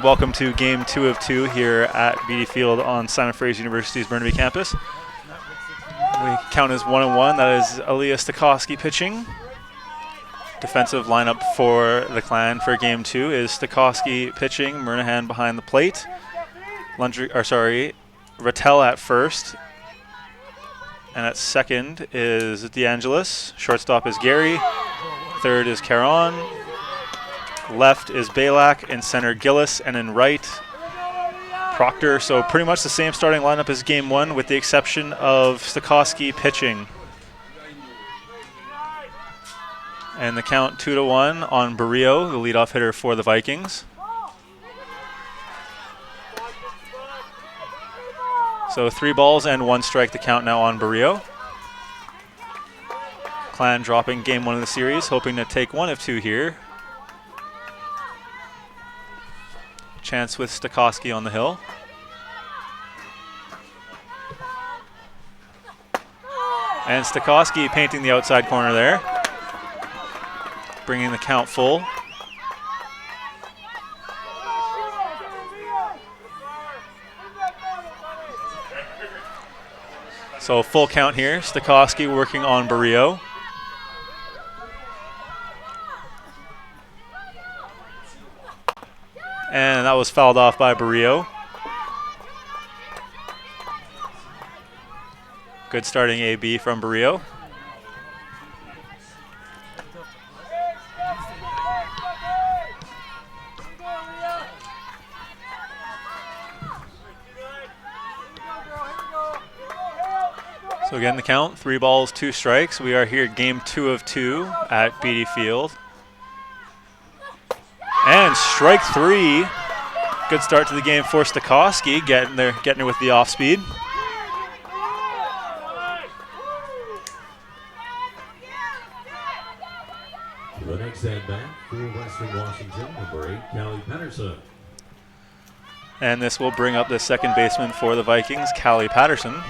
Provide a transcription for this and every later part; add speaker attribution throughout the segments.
Speaker 1: welcome to Game 2 of 2 here at Beedie Field on Simon Fraser University's Burnaby campus. We count as 1-1. That is Aaliyah Stokowski pitching. Defensive lineup for the Clan for Game 2 is Stokowski pitching, Murnahan behind the plate. Rattel at first. And at second is DeAngelis. Shortstop is Gary. Third is Caron. Left is Balak, in center Gillis, and in right Proctor. So pretty much the same starting lineup as Game 1 with the exception of Stokowski pitching. And the count 2-1 on Barrio, the leadoff hitter for the Vikings. So 3 balls and 1 strike to count now on Barrio. Clan dropping Game 1 of the series, hoping to take 1 of 2 here. Chance with Stokowski on the hill. And Stokowski painting the outside corner there, bringing the count full. So full count here. Stokowski working on Barrio. And that was fouled off by Barrio. Good starting AB from Barrio. So again, the count, 3 balls, 2 strikes. We are here at Game 2 of 2 at Beedie Field. And strike 3. Good start to the game for Stokowski, getting her with the off speed.
Speaker 2: The next at bat for Western Washington, number 8, Callie Patterson.
Speaker 1: And this will bring up the second baseman for the Vikings, Callie Patterson.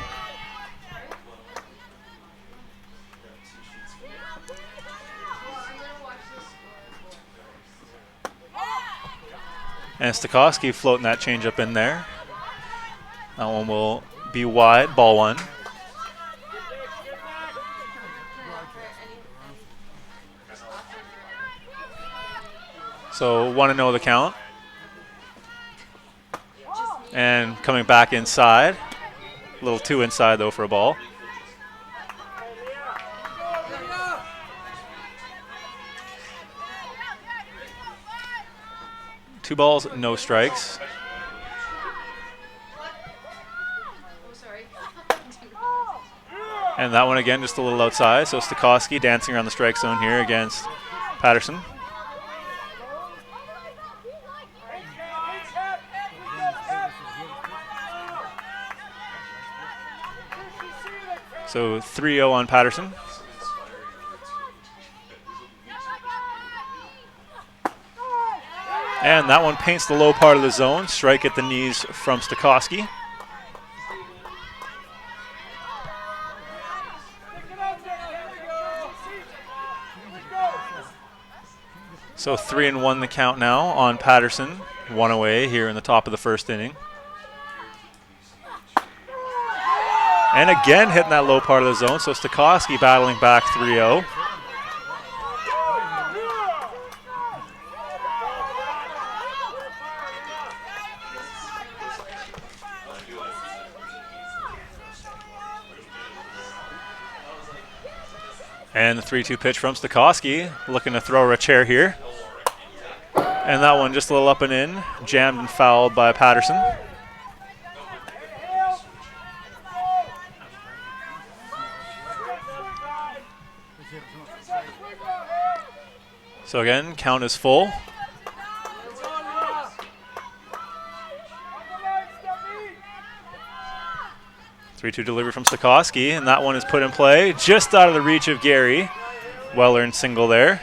Speaker 1: And Stokowski floating that changeup in there. That one will be wide, ball 1. So 1-0 the count. And coming back inside. A little too inside though for a ball. Two balls, no strikes. And that one again just a little outside. So Stokowski dancing around the strike zone here against Patterson. So 3-0 on Patterson. And that one paints the low part of the zone. Strike at the knees from Stokowski. So 3-1 the count now on Patterson. 1 away here in the top of the first inning. And again hitting that low part of the zone. So Stokowski battling back 3-0. And the 3-2 pitch from Stokowski, looking to throw a chair here. And that one just a little up and in, jammed and fouled by Patterson. So again, count is full. Three-two delivery from Stokowski, and that one is put in play just out of the reach of Gary. Well-earned single there.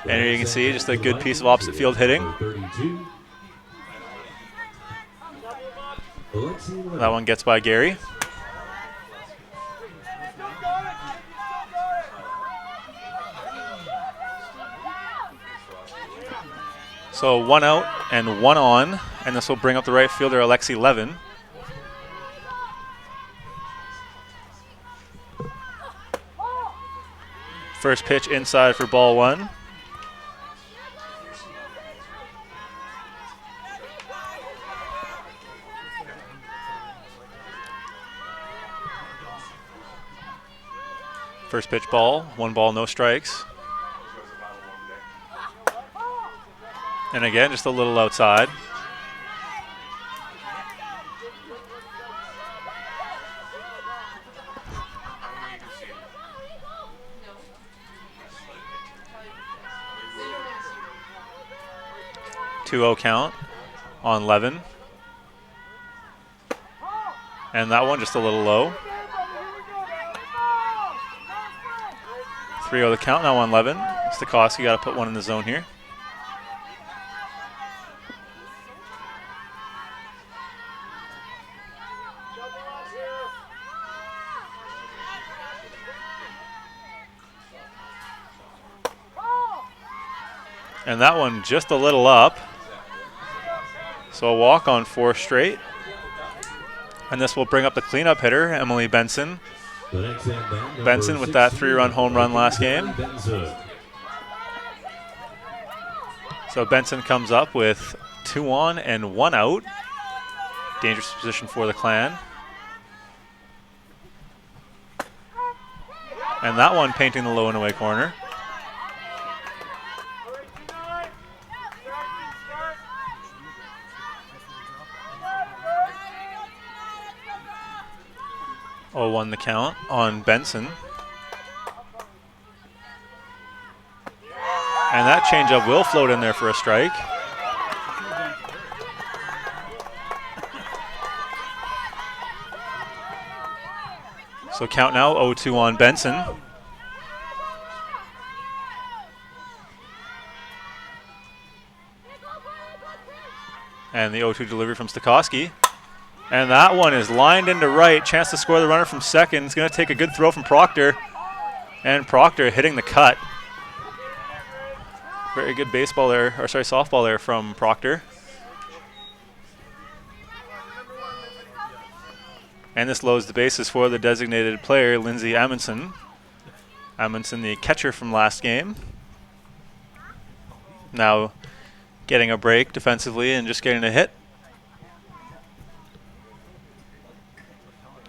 Speaker 1: And here you can see just a good piece of opposite field hitting. That one gets by Gary. So 1 out and 1 on, and this will bring up the right fielder, Alexi Levin. First pitch inside for ball 1. First pitch ball, 1 ball, no strikes. And again, just a little outside. Two-0 count on Levin. And that one just a little low. 3-0 the count now on Levin. Stokowski got to put one in the zone here. And that one just a little up. So a walk on 4 straight. And this will bring up the cleanup hitter, Emily Benson. Benson with that 3-run home run last game. So Benson comes up with 2 on and 1 out. Dangerous position for the Clan. And that one painting the low and away corner. Oh, 1 the count on Benson. And that changeup will float in there for a strike. So count now 0-2 on Benson. And the 0-2 delivery from Stokowski. And that one is lined into right. Chance to score the runner from second. It's going to take a good throw from Proctor. And Proctor hitting the cut. Very good baseball there, or sorry, softball there from Proctor. And this loads the bases for the designated player, Lindsay Amundsen. Amundsen, the catcher from last game. Now getting a break defensively and just getting a hit.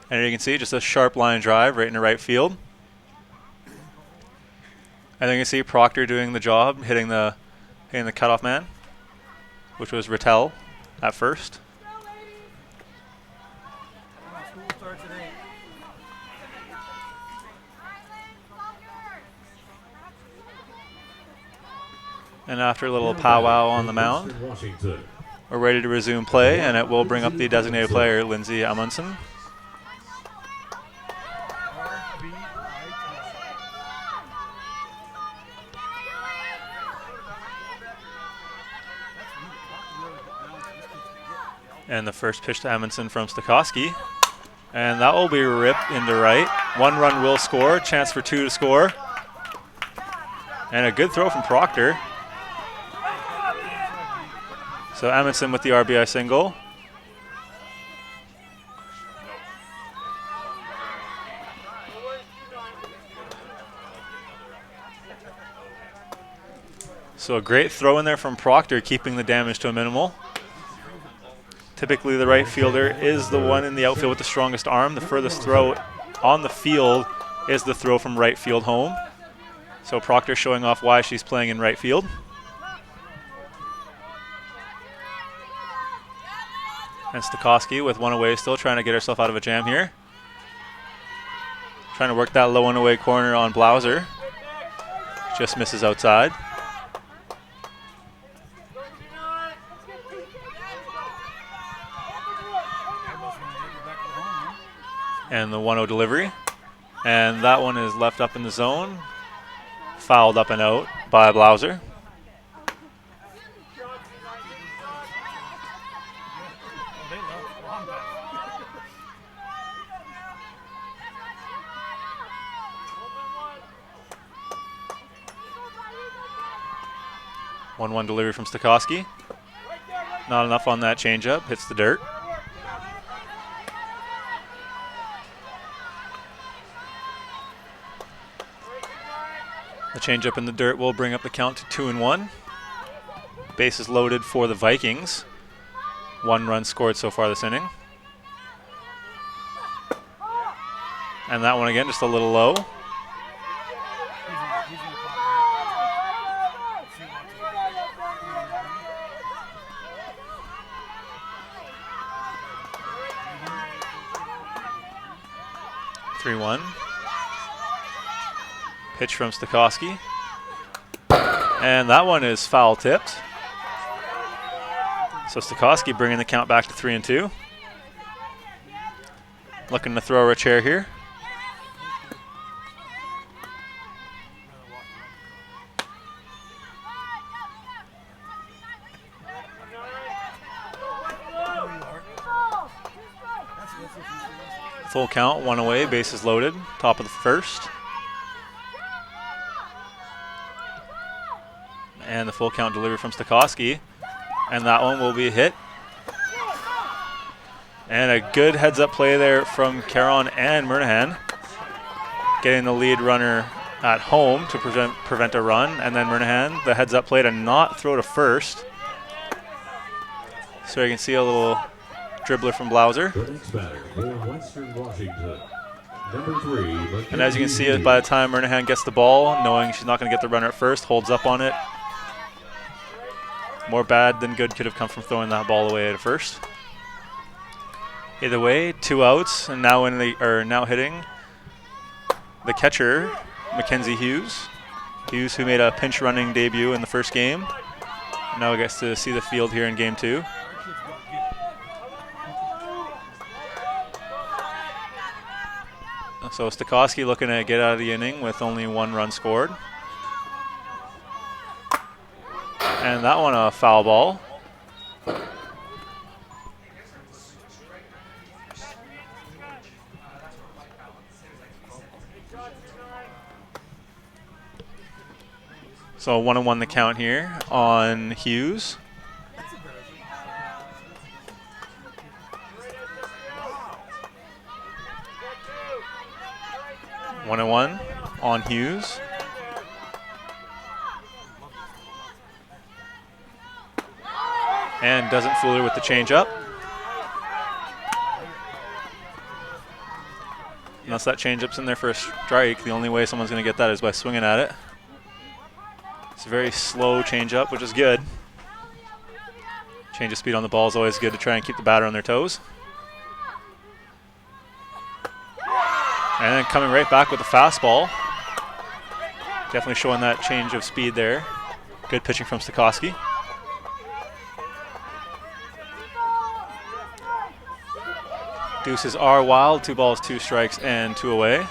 Speaker 1: And you can see just a sharp line drive right into right field. And then you can see Proctor doing the job, hitting the cutoff man, which was Rattel at first. And after a little powwow on the mound, we're ready to resume play, and it will bring up the designated player, Lindsay Amundsen. And the first pitch to Amundsen from Stokowski. And that will be ripped into right. 1 run will score, chance for 2 to score. And a good throw from Proctor. So Amundsen with the RBI single. So a great throw in there from Proctor, keeping the damage to a minimal. Typically the right fielder is the one in the outfield with the strongest arm. The furthest throw on the field is the throw from right field home. So Proctor showing off why she's playing in right field. And Stokowski with 1 away, still trying to get herself out of a jam here. Trying to work that low and away corner on Blauser. Just misses outside. And the 1-0 delivery. And that one is left up in the zone. Fouled up and out by Blauser. 1-1 delivery from Stokowski. Not enough on that changeup. Hits the dirt. The changeup in the dirt will bring up the count to 2-1. Bases loaded for the Vikings. 1 run scored so far this inning. And that one again, just a little low. (3-1). Pitch from Stokowski. And that one is foul tipped. So Stokowski bringing the count back to 3-2. Looking to throw a chair here. Full count, 1 away, bases loaded, top of the first. And the full count delivery from Stokowski. And that one will be hit. And a good heads-up play there from Caron and Murnahan. Getting the lead runner at home to prevent a run. And then Murnahan, the heads-up play to not throw to first. So you can see a little dribbler from Blauser.
Speaker 2: The next batter for Western Washington, number 3.
Speaker 1: And as you can see, by the time Murnahan gets the ball, knowing she's not going to get the runner at first, holds up on it. More bad than good could have come from throwing that ball away at first. Either way, 2 outs, and now now hitting the catcher, Mackenzie Hughes. Hughes, who made a pinch running debut in the first game, now gets to see the field here in game 2. So Stokowski looking to get out of the inning with only 1 run scored. And that one a foul ball. So 1-1 the count here on Hughes. One and one on Hughes. And doesn't fool her with the changeup. Unless that changeup's in there for a strike, the only way someone's going to get that is by swinging at it. It's a very slow changeup, which is good. Change of speed on the ball is always good to try and keep the batter on their toes. And then coming right back with the fastball. Definitely showing that change of speed there. Good pitching from Stokowski. Deuces are wild. 2 balls, 2 strikes, and 2 away.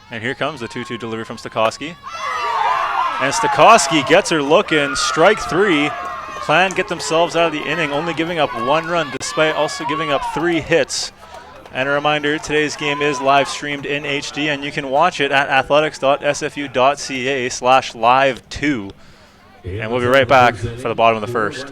Speaker 1: And here comes the 2-2 delivery from Stokowski. And Stokowski gets her looking. Strike 3. Plan get themselves out of the inning, only giving up 1 run despite also giving up 3 hits. And a reminder, today's game is live streamed in HD, and you can watch it at athletics.sfu.ca/live2. And we'll be right back for the bottom of the first.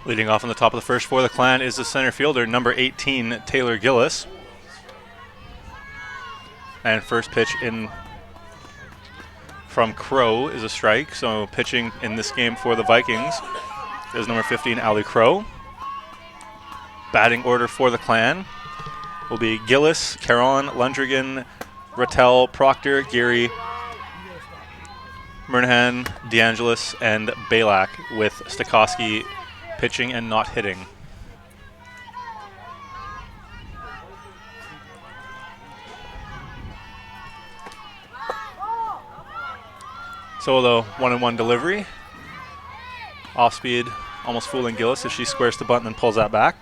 Speaker 1: Leading off on the top of the first for the Clan is the center fielder, number 18, Taylor Gillis. And first pitch in from Crow is a strike. So pitching in this game for the Vikings is number 15, Ali Crow. Batting order for the Clan will be Gillis, Caron, Lundrigan, Rattel, Proctor, Geary, Murnahan, DeAngelis, and Balak, with Stokowski pitching and not hitting. So the 1-1 delivery. Off speed, almost fooling Gillis as she squares the bunt and then pulls that back.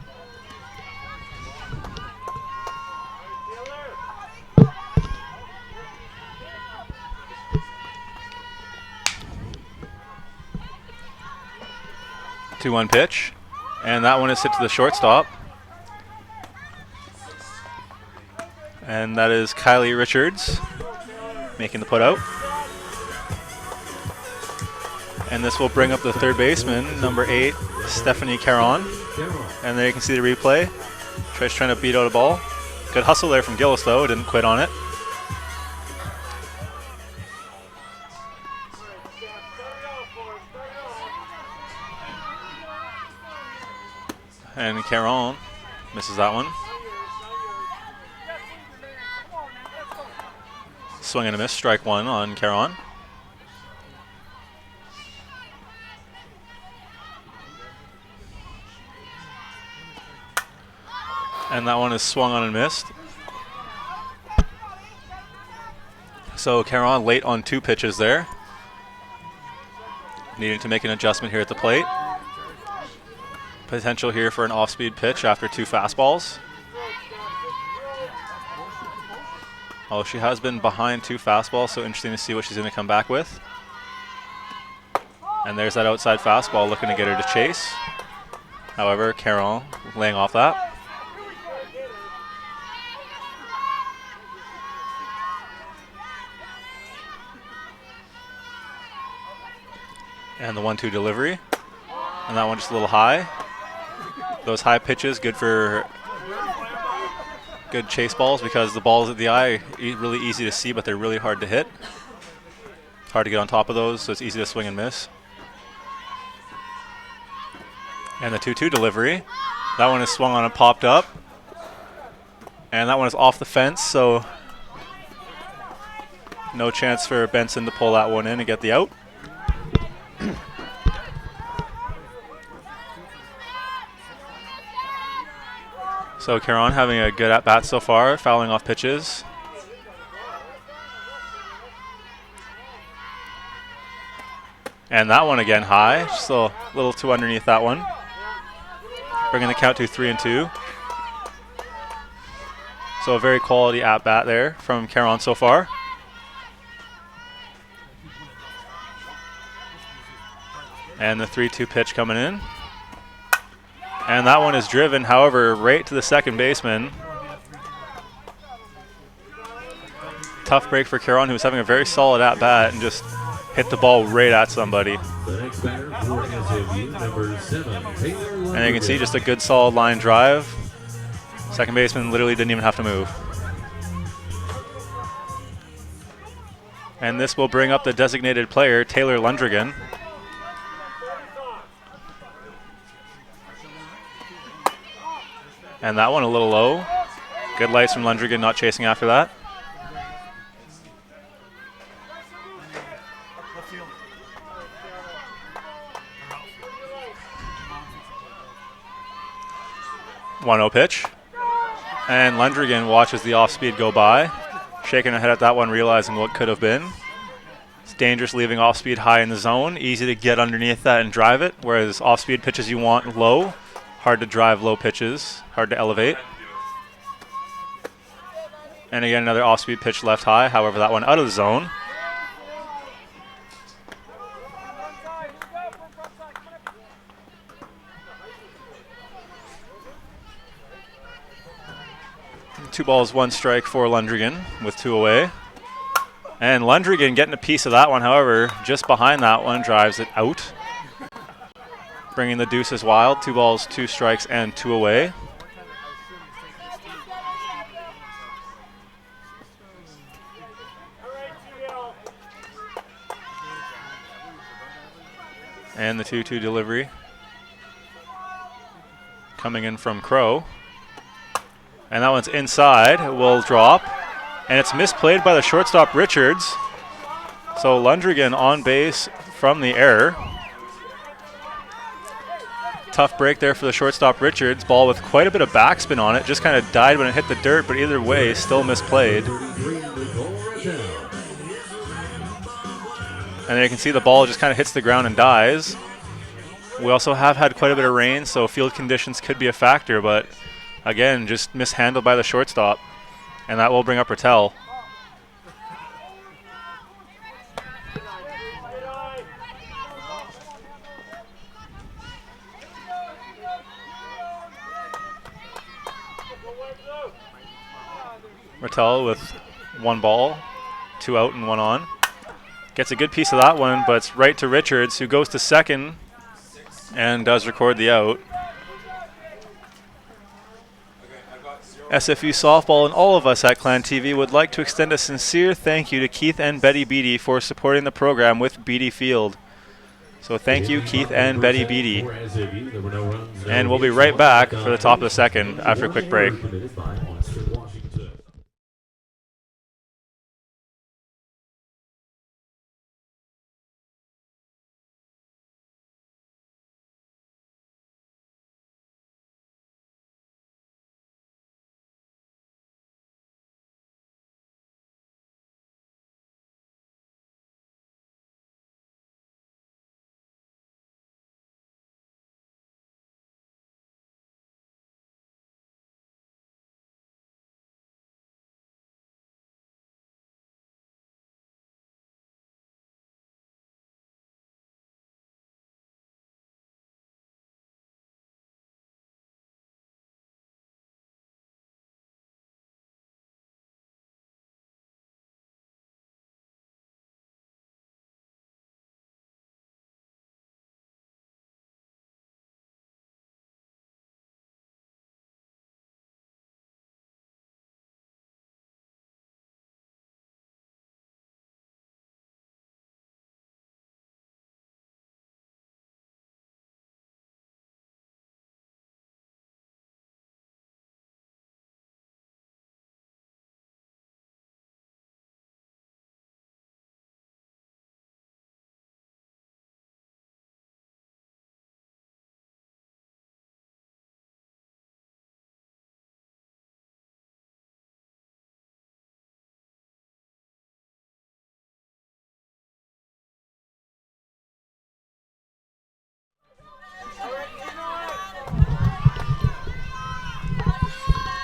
Speaker 1: Two-one pitch, and that one is hit to the shortstop. And that is Kylie Richards making the put out. And this will bring up the third baseman, number 8, Stephanie Caron. And there you can see the replay. Trish trying to beat out a ball. Good hustle there from Gillis, though. Didn't quit on it. And Caron misses that one. Swing and a miss, strike one on Caron. And that one is swung on and missed. So Caron late on 2 pitches there. Needing to make an adjustment here at the plate. Potential here for an off-speed pitch after 2 fastballs. Oh, she has been behind 2 fastballs, so interesting to see what she's going to come back with. And there's that outside fastball looking to get her to chase. However, Caron laying off that. And the 1-2 delivery. And that one just a little high. Those high pitches, good for good chase balls because the balls at the eye really easy to see, but they're really hard to hit. Hard to get on top of those, so it's easy to swing and miss. And the 2-2 delivery. That one is swung on and popped up. And that one is off the fence, so no chance for Benson to pull that one in and get the out. So Caron having a good at-bat so far, fouling off pitches. And that one again high, just a little too underneath that one. Bringing the count to 3-2. So a very quality at-bat there from Caron so far. And the 3-2 pitch coming in. And that one is driven, however, right to the second baseman. Tough break for Caron, who's having a very solid at-bat and just hit the ball right at somebody.
Speaker 2: The next batter for SFU, number 7, Taylor.
Speaker 1: And you can see just a good solid line drive. Second baseman literally didn't even have to move. And this will bring up the designated player, Taylor Lundrigan. And that one a little low. Good lights from Lundrigan, not chasing after that. One-0 pitch. And Lundrigan watches the off-speed go by. Shaking her head at that one, realizing what could have been. It's dangerous leaving off-speed high in the zone. Easy to get underneath that and drive it, whereas off-speed pitches you want low. Hard to drive low pitches, hard to elevate. And again, another off-speed pitch left high, however, that one out of the zone. Two balls, one strike for Lundrigan with 2 away. And Lundrigan getting a piece of that one, however, just behind that one drives it out. bringing the deuces wild. 2 balls, 2 strikes, and 2 away. And the 2-2 delivery coming in from Crow. And that one's inside. It will drop. And it's misplayed by the shortstop Richards. So Lundrigan on base from the error. Tough break there for the shortstop Richards. Ball with quite a bit of backspin on it. Just kind of died when it hit the dirt, but either way, still misplayed. And there you can see the ball just kind of hits the ground and dies. We also have had quite a bit of rain, so field conditions could be a factor, but again, just mishandled by the shortstop. And that will bring up Rattel. Rattel with 1 ball, 2 out and 1 on. Gets a good piece of that one, but it's right to Richards, who goes to second and does record the out. SFU Softball and all of us at Clan TV would like to extend a sincere thank you to Keith and Betty Beedie for supporting the program with Beedie Field. So thank you, Keith and Betty Beedie. And we'll be right back for the top of the second after a quick break.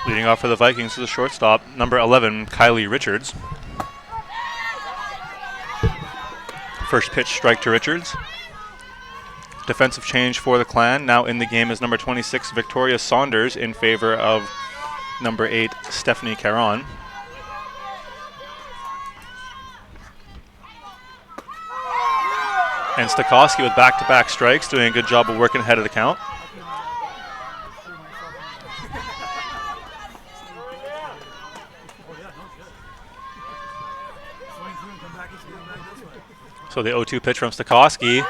Speaker 1: Leading off for the Vikings is the shortstop, number 11, Kylie Richards. First pitch, strike to Richards. Defensive change for the Clan. Now in the game is number 26, Victoria Saunders, in favor of number 8, Stephanie Caron. And Stokowski with back-to-back strikes, doing a good job of working ahead of the count. So the 0-2 pitch from Stokowski,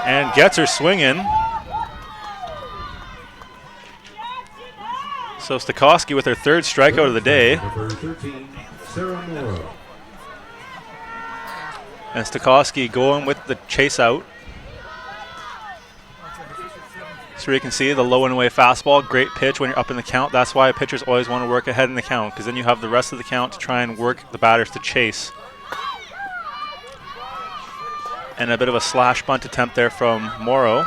Speaker 1: and gets her swinging. So Stokowski with her 3rd strikeout of the day. And Stokowski going with the chase out. So you can see the low and away fastball, great pitch when you're up in the count. That's why pitchers always want to work ahead in the count, because then you have the rest of the count to try and work the batters to chase. And a bit of a slash bunt attempt there from Morrow.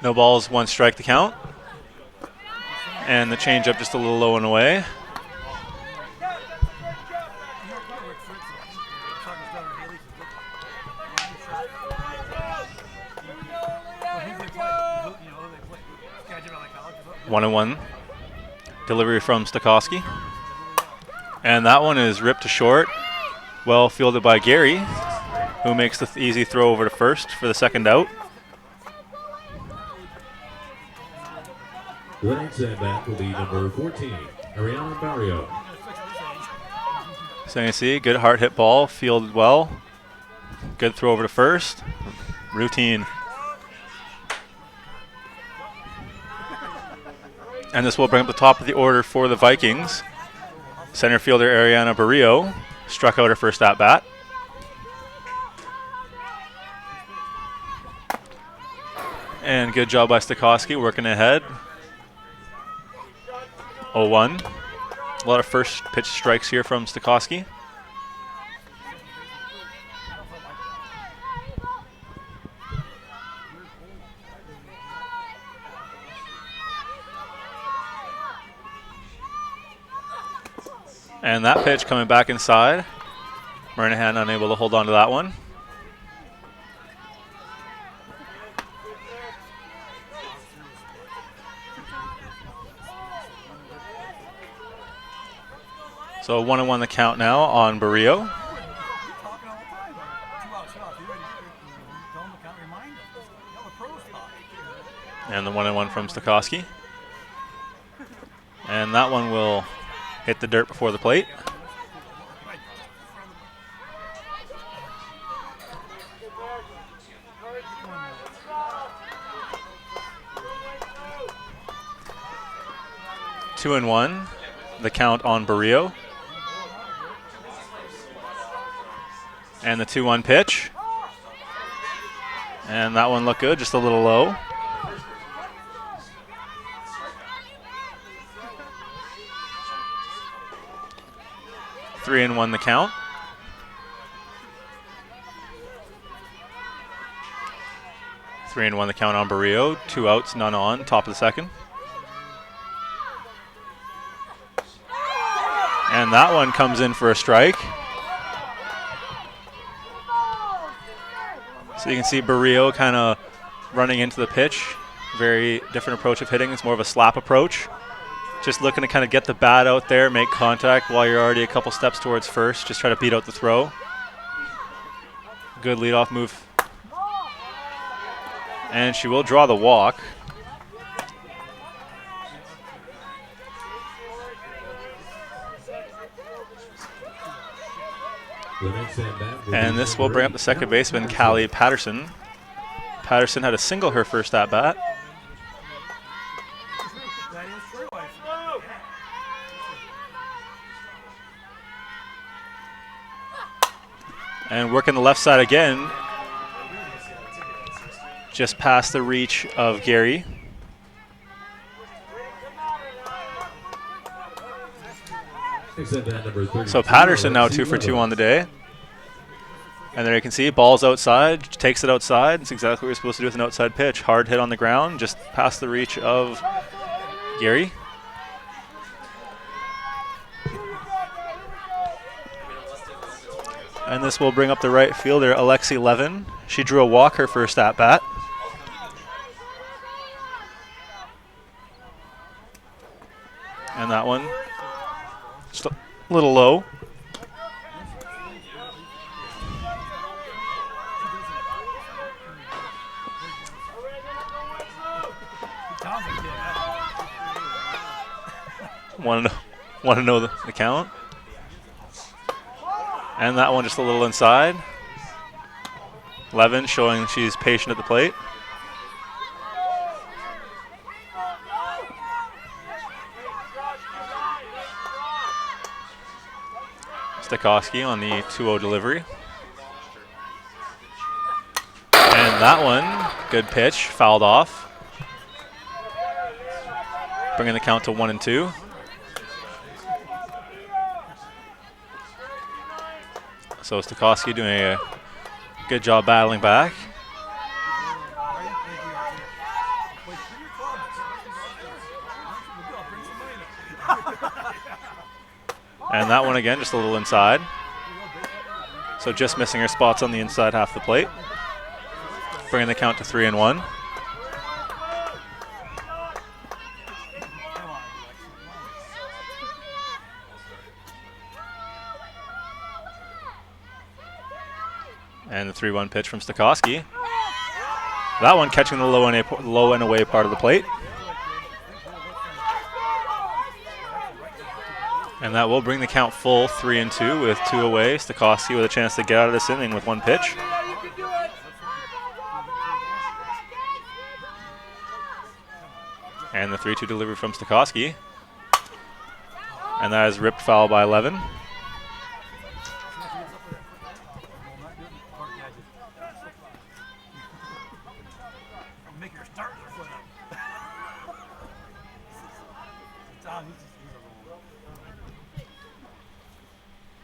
Speaker 1: No balls, 1 strike to count. And the changeup just a little low and away. Delivery from Stokowski. And that one is ripped to short. Well fielded by Gary, who makes the easy throw over to first for the second out.
Speaker 2: The next at bat will be number 14, Ariana Barrio.
Speaker 1: So you see, good hard hit ball, fielded well. Good throw over to first. Routine. And this will bring up the top of the order for the Vikings. Center fielder Ariana Barrio struck out her first at bat. And good job by Stokowski working ahead. 0-1. A lot of first pitch strikes here from Stokowski. And that pitch coming back inside. Murnahan unable to hold on to that one. So 1-1 the count now on Barrio. And the 1-1 from Stokowski. And that one will hit the dirt before the plate. Two and one, the count on Barrio. And the 2-1 pitch. And that one looked good, just a little low. Three and one the count. Three and one the count on Barrio. 2 outs, none on, top of the second. And that one comes in for a strike. So you can see Barrio kind of running into the pitch. Very different approach of hitting. It's more of a slap approach. Just looking to kind of get the bat out there, make contact while you're already a couple steps towards first. Just try to beat out the throw. Good leadoff move. And she will draw the walk. And this will bring up the second baseman, Callie Patterson. Patterson had a single her first at bat. And working the left side again, just past the reach of Gary. So Patterson now 2 for 2 on the day. And there you can see, ball's outside, takes it outside. It's exactly what you're supposed to do with an outside pitch. Hard hit on the ground, just past the reach of Gary. And this will bring up the right fielder, Alexi Levin. She drew a walk her first at bat. And that one, just a little low. Want to know the count? And that one just a little inside. Levin showing she's patient at the plate. Stokowski on the 2-0 delivery. And that one, good pitch, fouled off. Bringing the count to 1-2. So Stokowski doing a good job battling back. And that one again, just a little inside. So just missing her spots on the inside half the plate. Bringing the count to 3-1. a 3-1 pitch from Stokowski. That one catching the low and away part of the plate. And that will bring the count full 3-2 with 2 away. Stokowski with a chance to get out of this inning with 1 pitch. And the 3-2 delivery from Stokowski. And that is ripped foul by 11.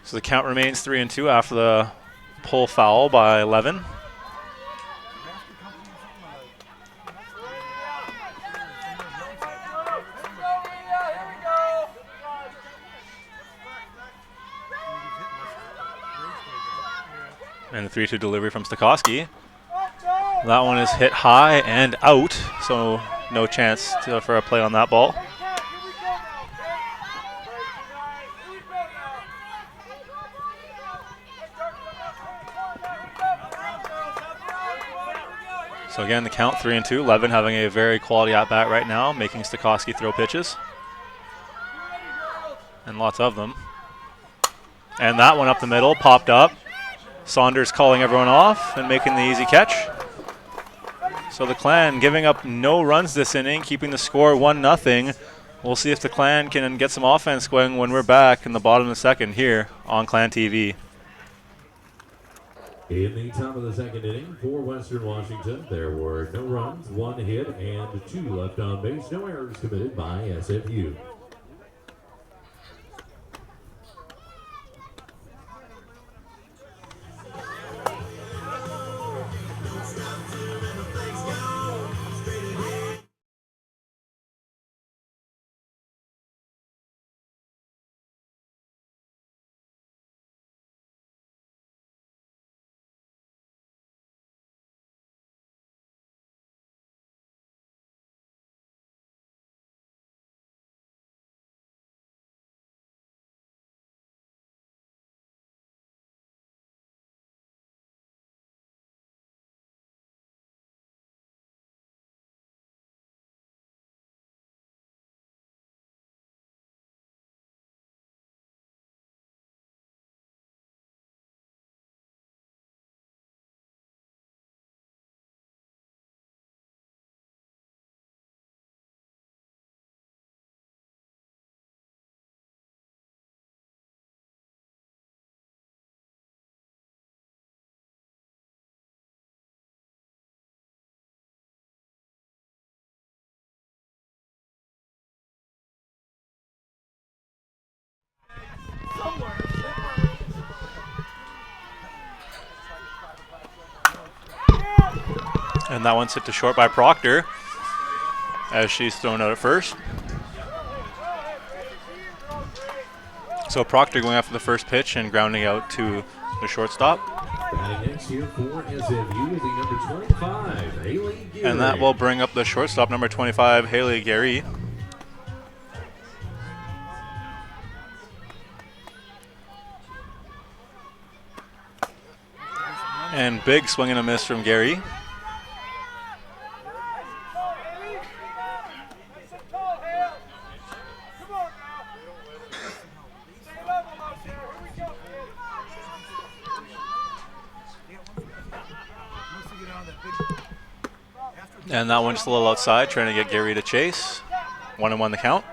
Speaker 1: So the count remains 3-2 after the pull foul by 11. And the 3-2 delivery from Stokowski. That one is hit high and out, so no chance for a play on that ball. So again, the count 3-2. Levin having a very quality at-bat right now, making Stokowski throw pitches. And lots of them. And that one up the middle, popped up. Saunders calling everyone off and making the easy catch. So the Clan giving up no runs this inning, keeping the score 1-0. We'll see if the Clan can get some offense going when we're back in the bottom of the second here on Clan TV.
Speaker 2: In the top of the second inning for Western Washington, there were no runs, 1 hit, and 2 left on base. No errors committed by SFU.
Speaker 1: And that one's hit to short by Proctor as she's thrown out at first. So Proctor going after the first pitch and grounding out to the shortstop.
Speaker 2: Batting next here for SFU will be number 25, Haley Geary.
Speaker 1: And that will bring up the shortstop, number 25, Haley Geary. And big swing and a miss from Gary. And that one just a little outside, trying to get Gary to chase. 1-1 the count.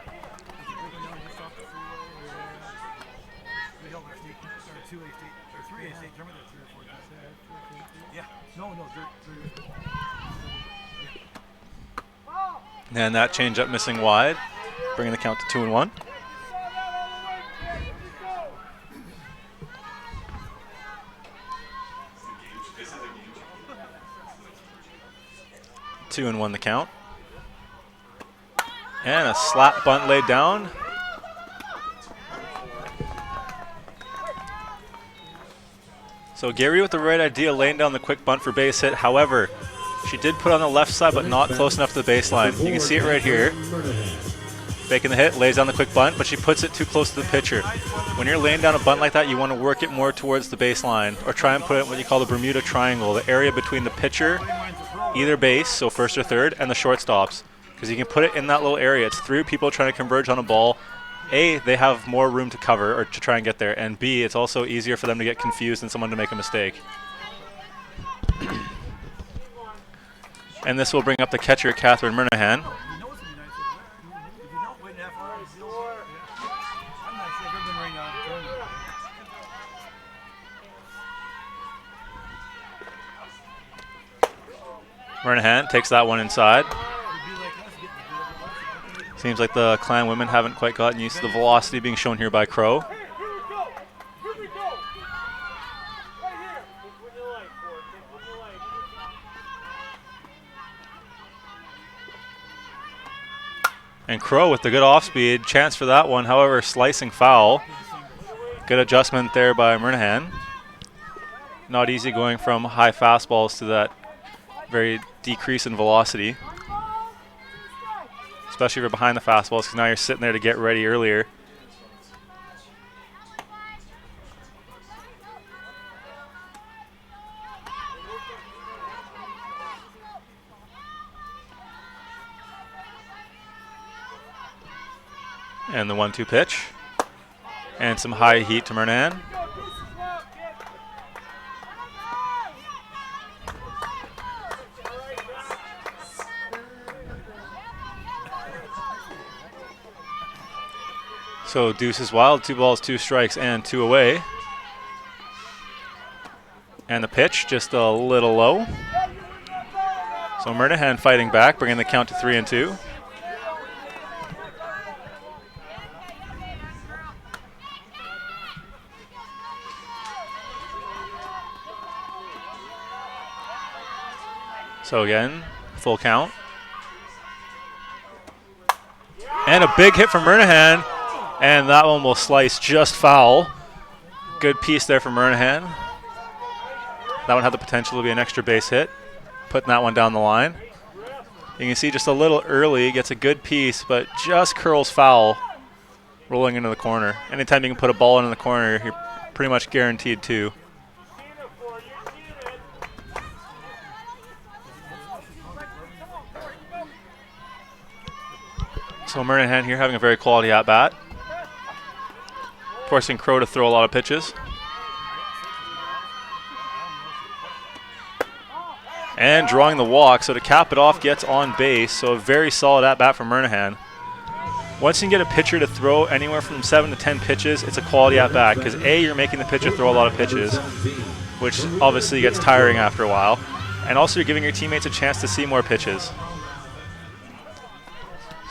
Speaker 1: And that changeup missing wide, bringing the count to 2-1. Two and 1 the count. And a slap bunt laid down. So Gary with the right idea, laying down the quick bunt for base hit. However, she did put on the left side, but not close enough to the baseline. You can see it right here. faking the hit, lays down the quick bunt, but she puts it too close to the pitcher. When you're laying down a bunt like that, you want to work it more towards the baseline, or try and put it in what you call the Bermuda Triangle, the area between the pitcher, either base, so first or third, and the shortstops. Because you can put it in that little area. It's three people trying to converge on a ball. A, they have more room to cover or to try and get there, and B, it's also easier for them to get confused and someone to make a mistake. And this will bring up the catcher, Catherine Murnahan. Murnahan takes that one inside. Seems like the Clan women haven't quite gotten used to the velocity being shown here by Crow. And Crow with the good off-speed, chance for that one, however, slicing foul. Good adjustment there by Murnahan. Not easy going from high fastballs to that very decrease in velocity. Especially if you're behind the fastballs, because now you're sitting there to get ready earlier. And the 1-2 pitch. And some high heat to Murnahan. So deuce is wild, 2 balls, 2 strikes, and 2 away. And the pitch just a little low. So Murnahan fighting back, bringing the count to 3-2. So again, full count. And a big hit from Murnahan. And that one will slice just foul. Good piece there from Murnahan. That one had the potential to be an extra base hit. Putting that one down the line. You can see just a little early, gets a good piece, but just curls foul, rolling into the corner. Anytime you can put a ball into the corner, you're pretty much guaranteed to. So Murnahan here having a very quality at-bat. Forcing Crow to throw a lot of pitches. And drawing the walk, so to cap it off, gets on base. So a very solid at-bat from Murnahan. Once you can get a pitcher to throw anywhere from 7 to 10 pitches, it's a quality at-bat. Because A, you're making the pitcher throw a lot of pitches, which obviously gets tiring after a while. And also you're giving your teammates a chance to see more pitches.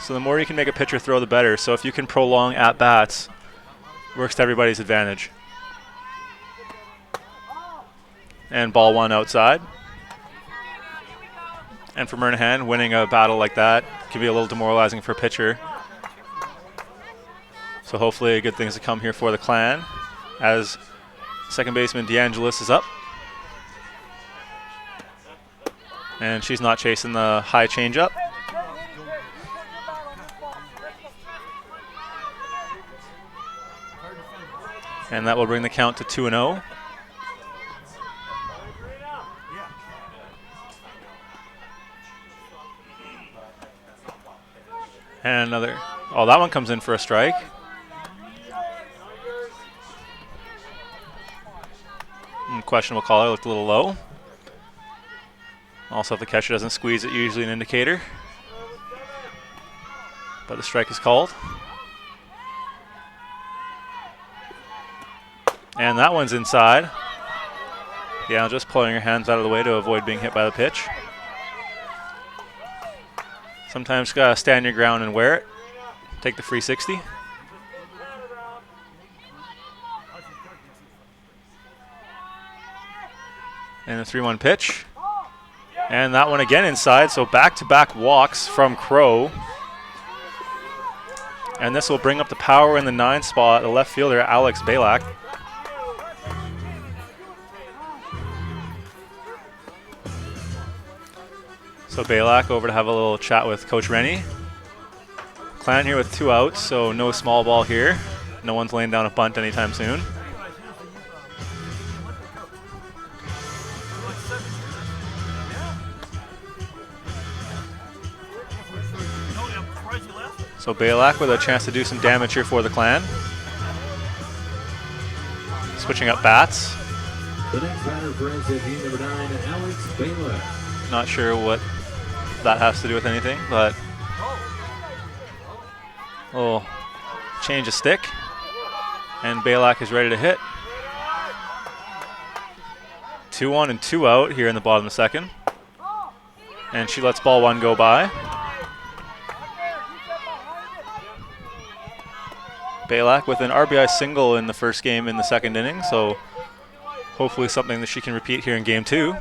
Speaker 1: So the more you can make a pitcher throw, the better. So if you can prolong at-bats, works to everybody's advantage. And ball 1 outside. And for Murnahan, winning a battle like that can be a little demoralizing for a pitcher. So hopefully good things to come here for the Clan as second baseman DeAngelis is up. And she's not chasing the high changeup. And that will bring the count to 2-0. And another, oh, that one comes in for a strike. Questionable call, it looked a little low. Also, if the catcher doesn't squeeze it, usually an indicator. But the strike is called. And that one's inside. Yeah, just pulling your hands out of the way to avoid being hit by the pitch. Sometimes you gotta stand your ground and wear it. Take the free 60. And the 3-1 pitch. And that one again inside, so back-to-back walks from Crow. And this will bring up the power in the 9 spot, the left fielder, Alex Balak. So Balak over to have a little chat with Coach Rennie. Clan here with 2 outs, so no small ball here. No one's laying down a bunt anytime soon. So Balak with a chance to do some damage here for the Clan. Switching up bats.
Speaker 2: The next batter for SFU, number 9, Alex Balak.
Speaker 1: Not sure what that has to do with anything, but we'll change a stick. And Balak is ready to hit. 2-1 and 2 out here in the bottom of the second. And she lets ball 1 go by. Balak with an RBI single in the first game in the second inning, so hopefully something that she can repeat here in game 2.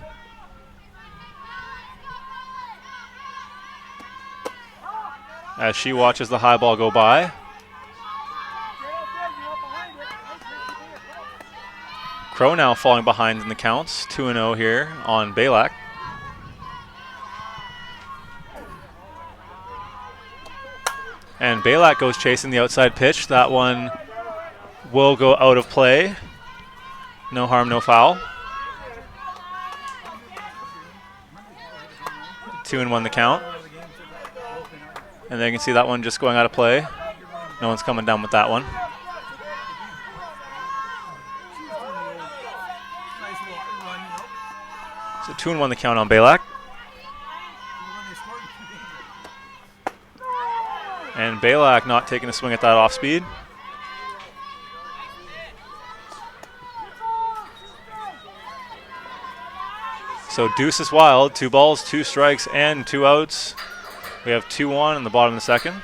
Speaker 1: As she watches the high ball go by. Crow now falling behind in the counts, 2-0 here on Balak. And Balak goes chasing the outside pitch. That one will go out of play. No harm, no foul. 2-1 the count. And then you can see that one just going out of play. No one's coming down with that one. So 2-1 the count on Balak. And Balak not taking a swing at that off speed. So deuce is wild. 2 balls, 2 strikes, and 2 outs. We have 2-1 in the bottom of the second.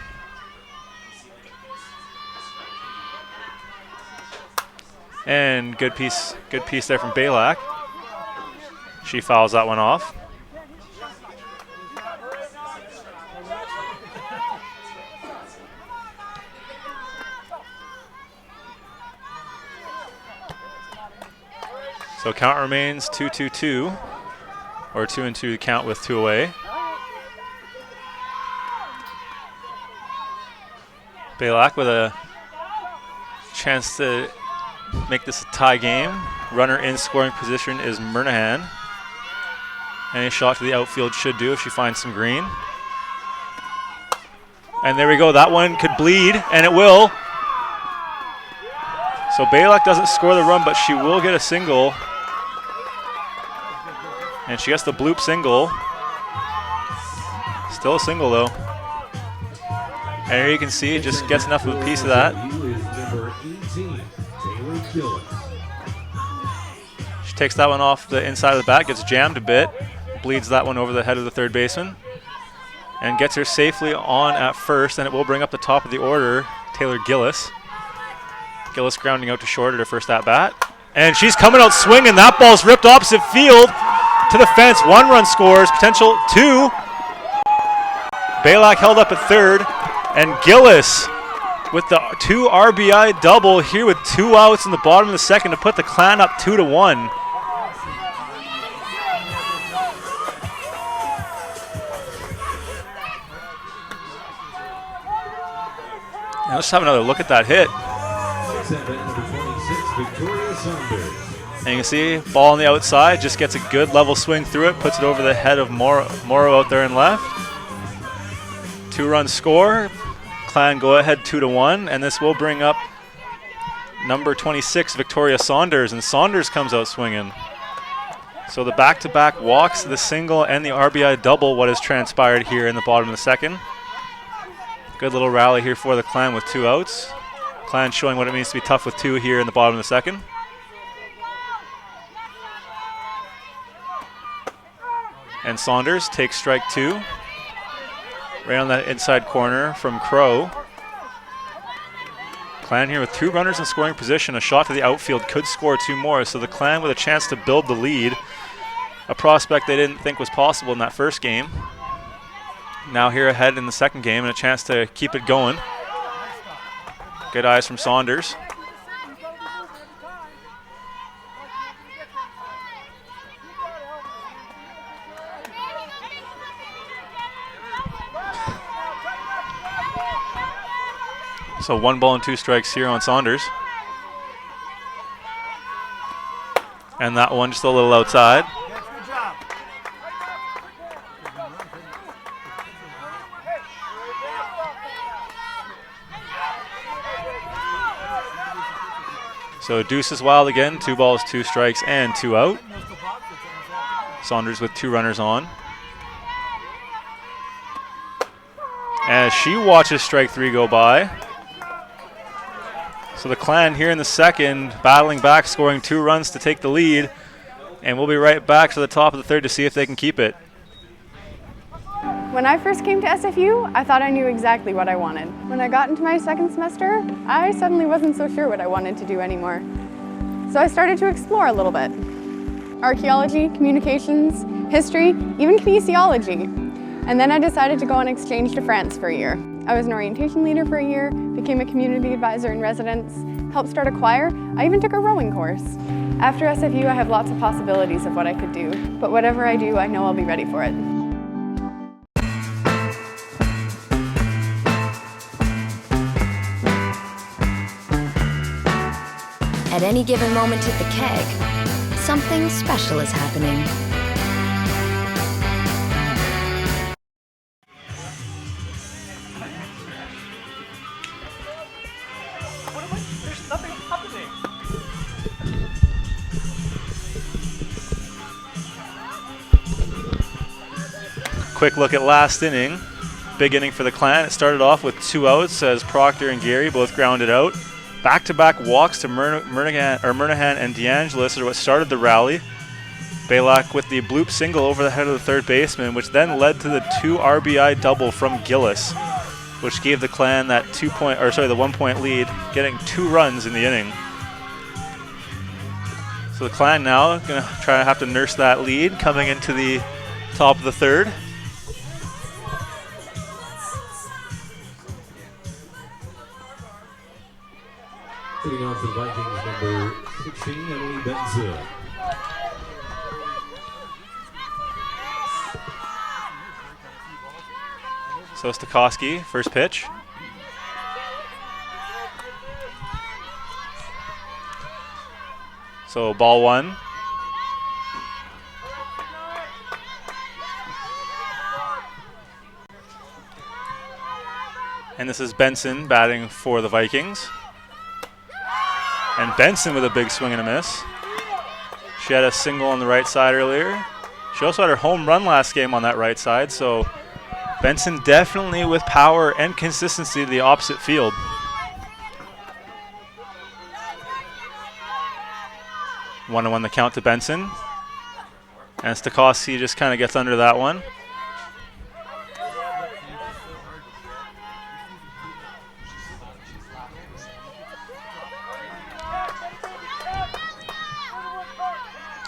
Speaker 1: And good piece there from Balak. She fouls that one off. So count remains 2-2-2, or 2-2 count with 2 away. Balak with a chance to make this a tie game. Runner in scoring position is Murnahan. Any shot to the outfield should do if she finds some green. And there we go. That one could bleed, and it will. So Balak doesn't score the run, but she will get a single. And she gets the bloop single. Still a single, though. And here you can see it just gets enough of a piece of that. She takes that one off the inside of the bat, gets jammed a bit, bleeds that one over the head of the third baseman, and gets her safely on at first, and it will bring up the top of the order, Taylor Gillis. Gillis grounding out to short at her first at-bat. And she's coming out swinging. That ball's ripped opposite field to the fence. 1 run scores, potential 2. Balak held up at third. And Gillis with the 2 RBI double here with 2 outs in the bottom of the second to put the Clan up 2-1. Now let's have another look at that hit. And you can see ball on the outside, just gets a good level swing through it, puts it over the head of Morrow out there in left. 2-run score. Clan go ahead 2-1, and this will bring up number 26, Victoria Saunders, and Saunders comes out swinging. So the back-to-back walks, the single, and the RBI double, what has transpired here in the bottom of the second. Good little rally here for the Clan with 2 outs. Clan showing what it means to be tough with 2 here in the bottom of the second. And Saunders takes strike 2. Right on that inside corner from Crow. Clan here with 2 runners in scoring position. A shot to the outfield could score 2 more. So the Clan with a chance to build the lead. A prospect they didn't think was possible in that first game. Now here ahead in the second game and a chance to keep it going. Good eyes from Saunders. So 1 ball and 2 strikes here on Saunders. And that one just a little outside. So Deuce is wild again. 2 balls, 2 strikes, and 2 out. Saunders with 2 runners on. As she watches strike 3 go by. So the Clan here in the second, battling back, scoring 2 runs to take the lead. And we'll be right back to the top of the third to see if they can keep it.
Speaker 3: When I first came to SFU, I thought I knew exactly what I wanted. When I got into my second semester, I suddenly wasn't so sure what I wanted to do anymore. So I started to explore a little bit. Archaeology, communications, history, even kinesiology. And then I decided to go on exchange to France for a year. I was an orientation leader for a year, became a community advisor in residence, helped start a choir. I even took a rowing course. After SFU, I have lots of possibilities of what I could do, but whatever I do, I know I'll be ready for it.
Speaker 4: At any given moment at the keg, something special is happening.
Speaker 1: There's nothing happening. Quick look at last inning. Big inning for the Clan. It started off with 2 outs as Proctor and Gary both grounded out. Back-to-back walks to Murnahan and DeAngelis are what started the rally. Balak with the bloop single over the head of the third baseman, which then led to the 2 RBI double from Gillis, which gave the Clan that the 1 point lead, getting 2 runs in the inning. So the Clan now gonna try to have to nurse that lead coming into the top of the third.
Speaker 2: Leading off the Vikings, number 16, Emily Benson.
Speaker 1: So Stokowski, first pitch. So ball 1. And this is Benson batting for the Vikings. And Benson with a big swing and a miss. She had a single on the right side earlier. She also had her home run last game on that right side, so Benson definitely with power and consistency to the opposite field. One and 1 the count to Benson. And Stokowski just kind of gets under that one.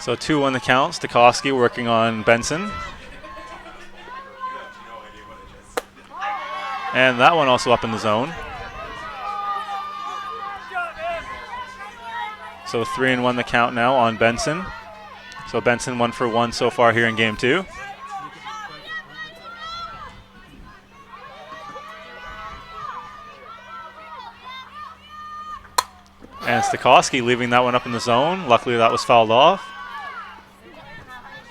Speaker 1: So 2-1 the count. Stokowski working on Benson. And that one also up in the zone. So 3-1 the count now on Benson. So Benson 1 for 1 so far here in game 2. And Stokowski leaving that one up in the zone. Luckily that was fouled off.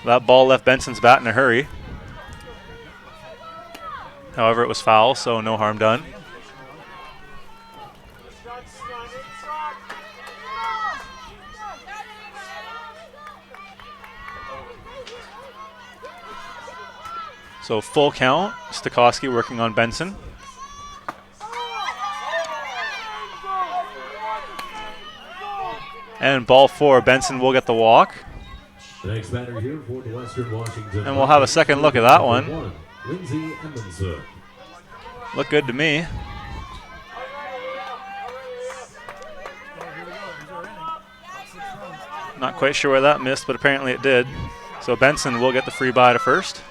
Speaker 1: That ball left Benson's bat in a hurry. However, it was foul, so no harm done. So full count, Stokowski working on Benson. And ball 4, Benson will get the walk.
Speaker 2: The next batter here for the Western Washington.
Speaker 1: And we'll have a second look at that one.
Speaker 2: Lindsay Edmondson.
Speaker 1: Looked good to me. Not quite sure where that missed, but apparently it did. So Benson will get the free bye to first.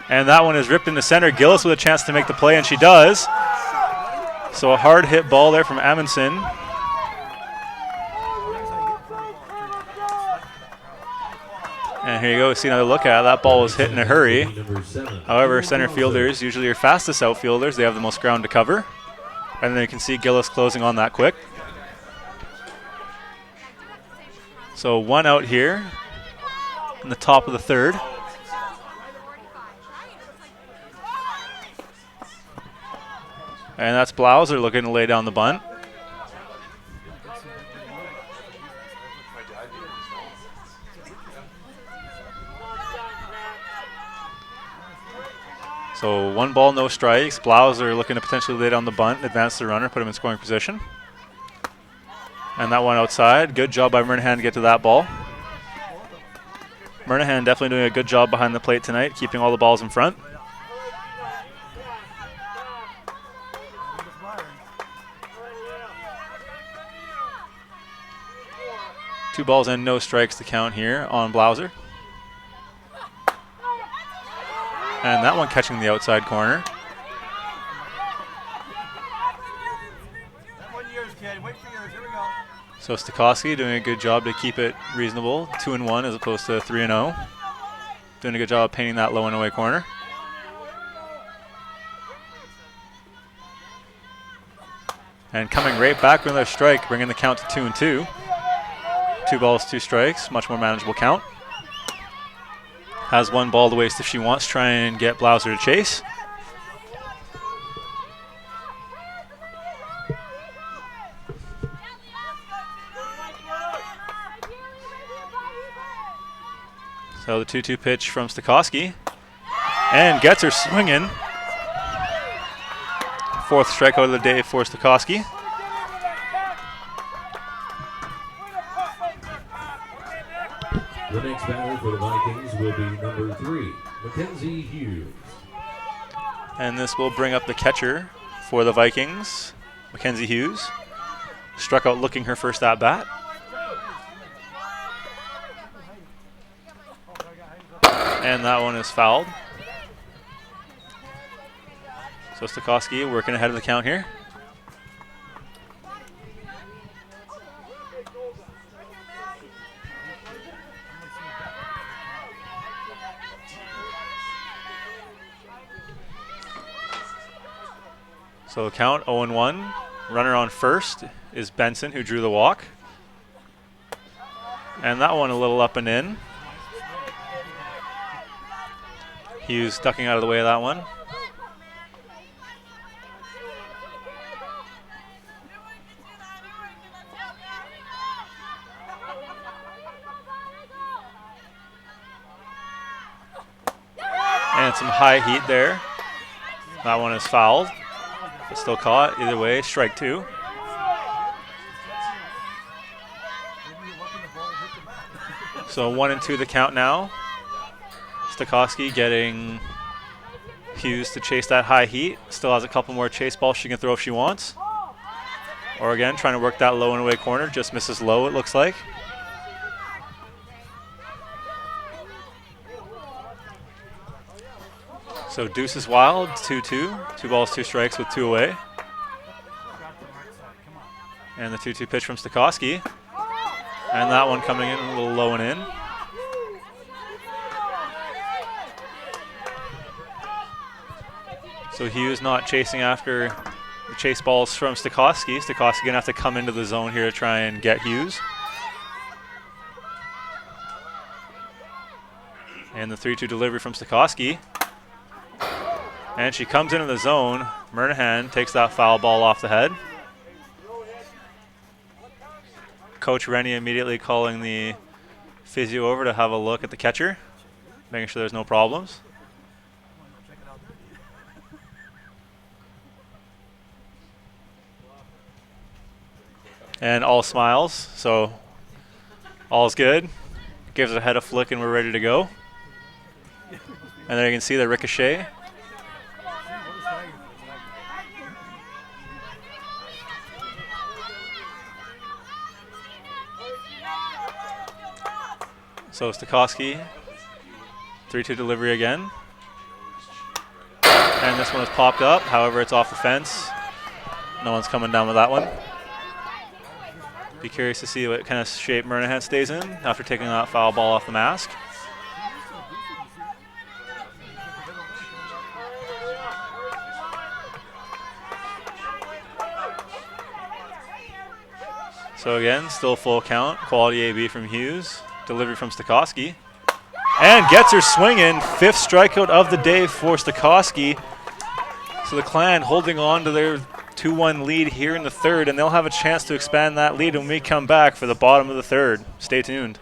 Speaker 1: And that one is ripped into center. Gillis with a chance to make the play, and she does. So a hard hit ball there from Amundsen. And here you go. See another look at it. That ball was hit in a hurry.
Speaker 2: Number 7.
Speaker 1: However, center fielders, usually your fastest outfielders, they have the most ground to cover. And then you can see Gillis closing on that quick. So 1 out here in the top of the 3rd. And that's Blauser looking to lay down the bunt. So 1 ball, no strikes. Blauser looking to potentially lay down the bunt, advance the runner, put him in scoring position. And that one outside. Good job by Murnahan to get to that ball. Murnahan definitely doing a good job behind the plate tonight, keeping all the balls in front. Two balls and no strikes to count here on Blauser. And that one catching the outside corner. So Stokowski doing a good job to keep it reasonable, 2-1 as opposed to 3-0. Doing a good job of painting that low and away corner. And coming right back with another strike, bringing the count to 2-2. 2 balls, 2 strikes, much more manageable count. Has 1 ball to waste if she wants, try and get Blauser to chase. So the 2-2 pitch from Stokowski. And gets her swinging. 4th strikeout of the day for Stokowski.
Speaker 2: The next batter for the Vikings will be number 3, Mackenzie Hughes.
Speaker 1: And this will bring up the catcher for the Vikings, Mackenzie Hughes. Struck out looking her first at bat. And that one is fouled. So Stokowski working ahead of the count here. So count 0-1. Runner on first is Benson, who drew the walk. And that one a little up and in. Hughes ducking out of the way of that one. And some high heat there. That one is fouled. But still caught. Either way, strike 2. So 1-2 the count now. Stokowski getting Hughes to chase that high heat. Still has a couple more chase balls she can throw if she wants. Or again, trying to work that low and away corner. Just misses low, it looks like. So deuce is wild, 2-2. 2 balls, 2 strikes with 2 away. And the 2-2 pitch from Stokowski. And that one coming in a little low and in. So Hughes not chasing after the chase balls from Stokowski. Stokowski going to have to come into the zone here to try and get Hughes. And the 3-2 delivery from Stokowski. And she comes into the zone. Murnahan takes that foul ball off the head. Coach Rennie immediately calling the physio over to have a look at the catcher, making sure there's no problems. And all smiles, so all's good. Gives her head a flick and we're ready to go. And there you can see the ricochet. So Stokowski, 3-2 delivery again. And this one is popped up, however it's off the fence. No one's coming down with that one. Be curious to see what kind of shape Murnahan stays in after taking that foul ball off the mask. So again, still full count. Quality AB from Hughes. Delivery from Stokowski. And gets her swinging. 5th strikeout of the day for Stokowski. So the Clan holding on to their 2-1 lead here in the 3rd, and they'll have a chance to expand that lead when we come back for the bottom of the 3rd. Stay tuned.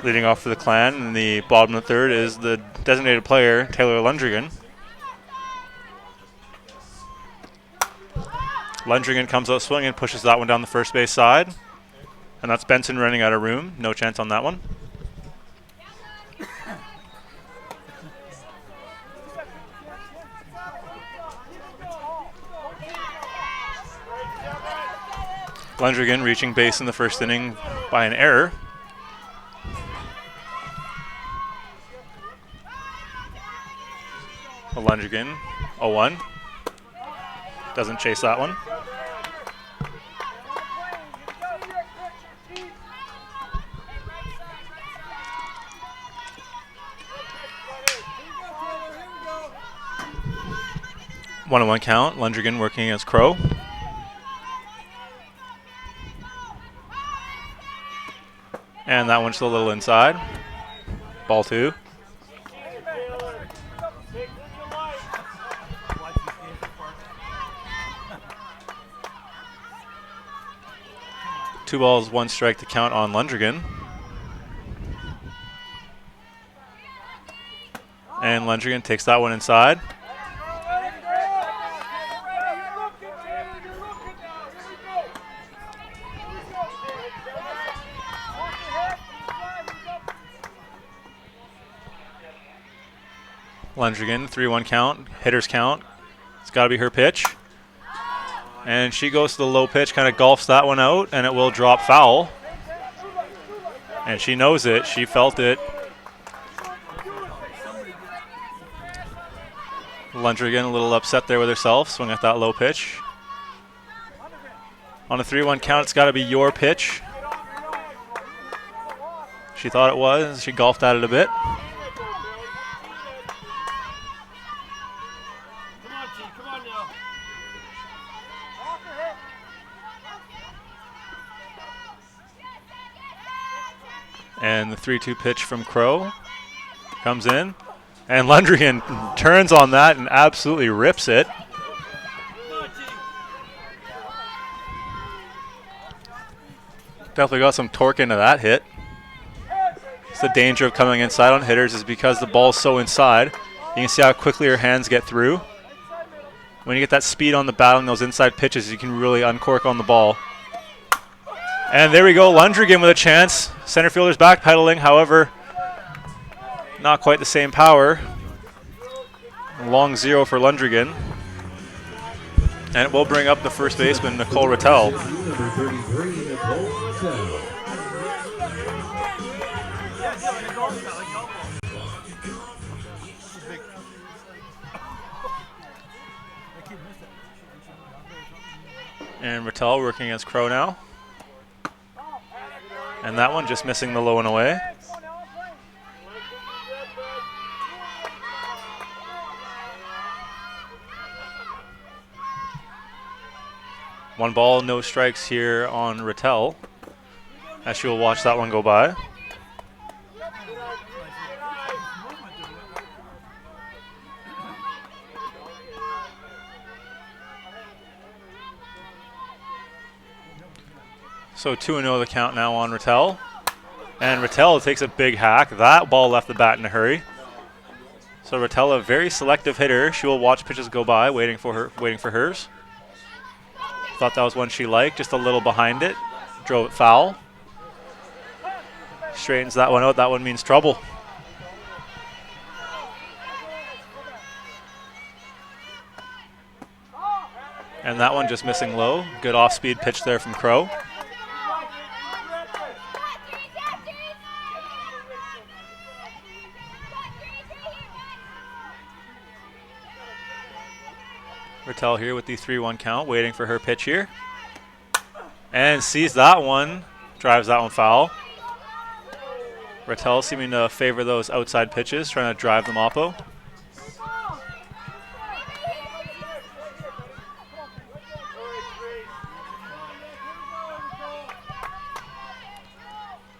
Speaker 1: Leading off for the Clan in the bottom of the 3rd is the designated player, Taylor Lundrigan. Lundrigan comes out swinging, pushes that one down the first base side. And that's Benson running out of room. No chance on that one. Lundrigan reaching base in the 1st inning by an error. Lundrigan, 0-1. Doesn't chase that one. One on one count. Lundrigan working against Crow. And that one's a little inside. Ball 2. Two balls, 1 strike to count on Lundrigan. And Lundrigan takes that one inside. Lundrigan, 3-1 count, hitter's count. It's got to be her pitch. And she goes to the low pitch, kind of golfs that one out, and it will drop foul. And she knows it. She felt it. Lundrigan a little upset there with herself, swing at that low pitch. On a 3-1 count, it's got to be your pitch. She thought it was. She golfed at it a bit. And the 3-2 pitch from Crow comes in. And Lundrigan turns on that and absolutely rips it. Definitely got some torque into that hit. It's the danger of coming inside on hitters is because the ball's so inside. You can see how quickly her hands get through. When you get that speed on the bat on those inside pitches, you can really uncork on the ball. And there we go, Lundrigan with a chance. Center fielder's backpedaling, however, not quite the same power. Long 0 for Lundrigan. And it will bring up the first baseman, Nicole Rattel.
Speaker 2: Number 33, Nicole Rattel.
Speaker 1: And Rattel working against Crow now. And that one just missing the low and away. One ball, no strikes here on Rattel, as she will watch that one go by. So 2-0 the count now on Rattel. And Rattel takes a big hack. That ball left the bat in a hurry. So Rattel, a very selective hitter. She will watch pitches go by, waiting for hers. Thought that was one she liked, just a little behind it. Drove it foul. Straightens that one out. That one means trouble. And that one just missing low. Good off-speed pitch there from Crow. Rattel here with the 3-1 count, waiting for her pitch here. And sees that one, drives that one foul. Rattel seeming to favor those outside pitches, trying to drive them oppo.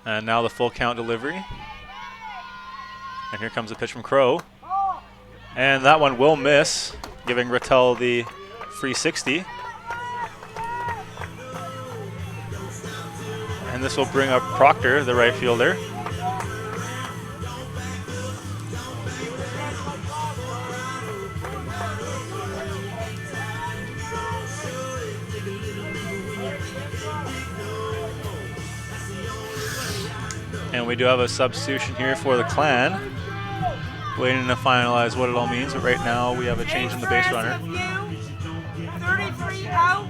Speaker 1: And now the full count delivery. And here comes a pitch from Crow. And that one will miss, giving Rattel the free 60. And this will bring up Proctor, the right fielder. And we do have a substitution here for the Clan. Waiting to finalize what it all means, but right now we have a change in the base runner.
Speaker 5: SFU, 33 out,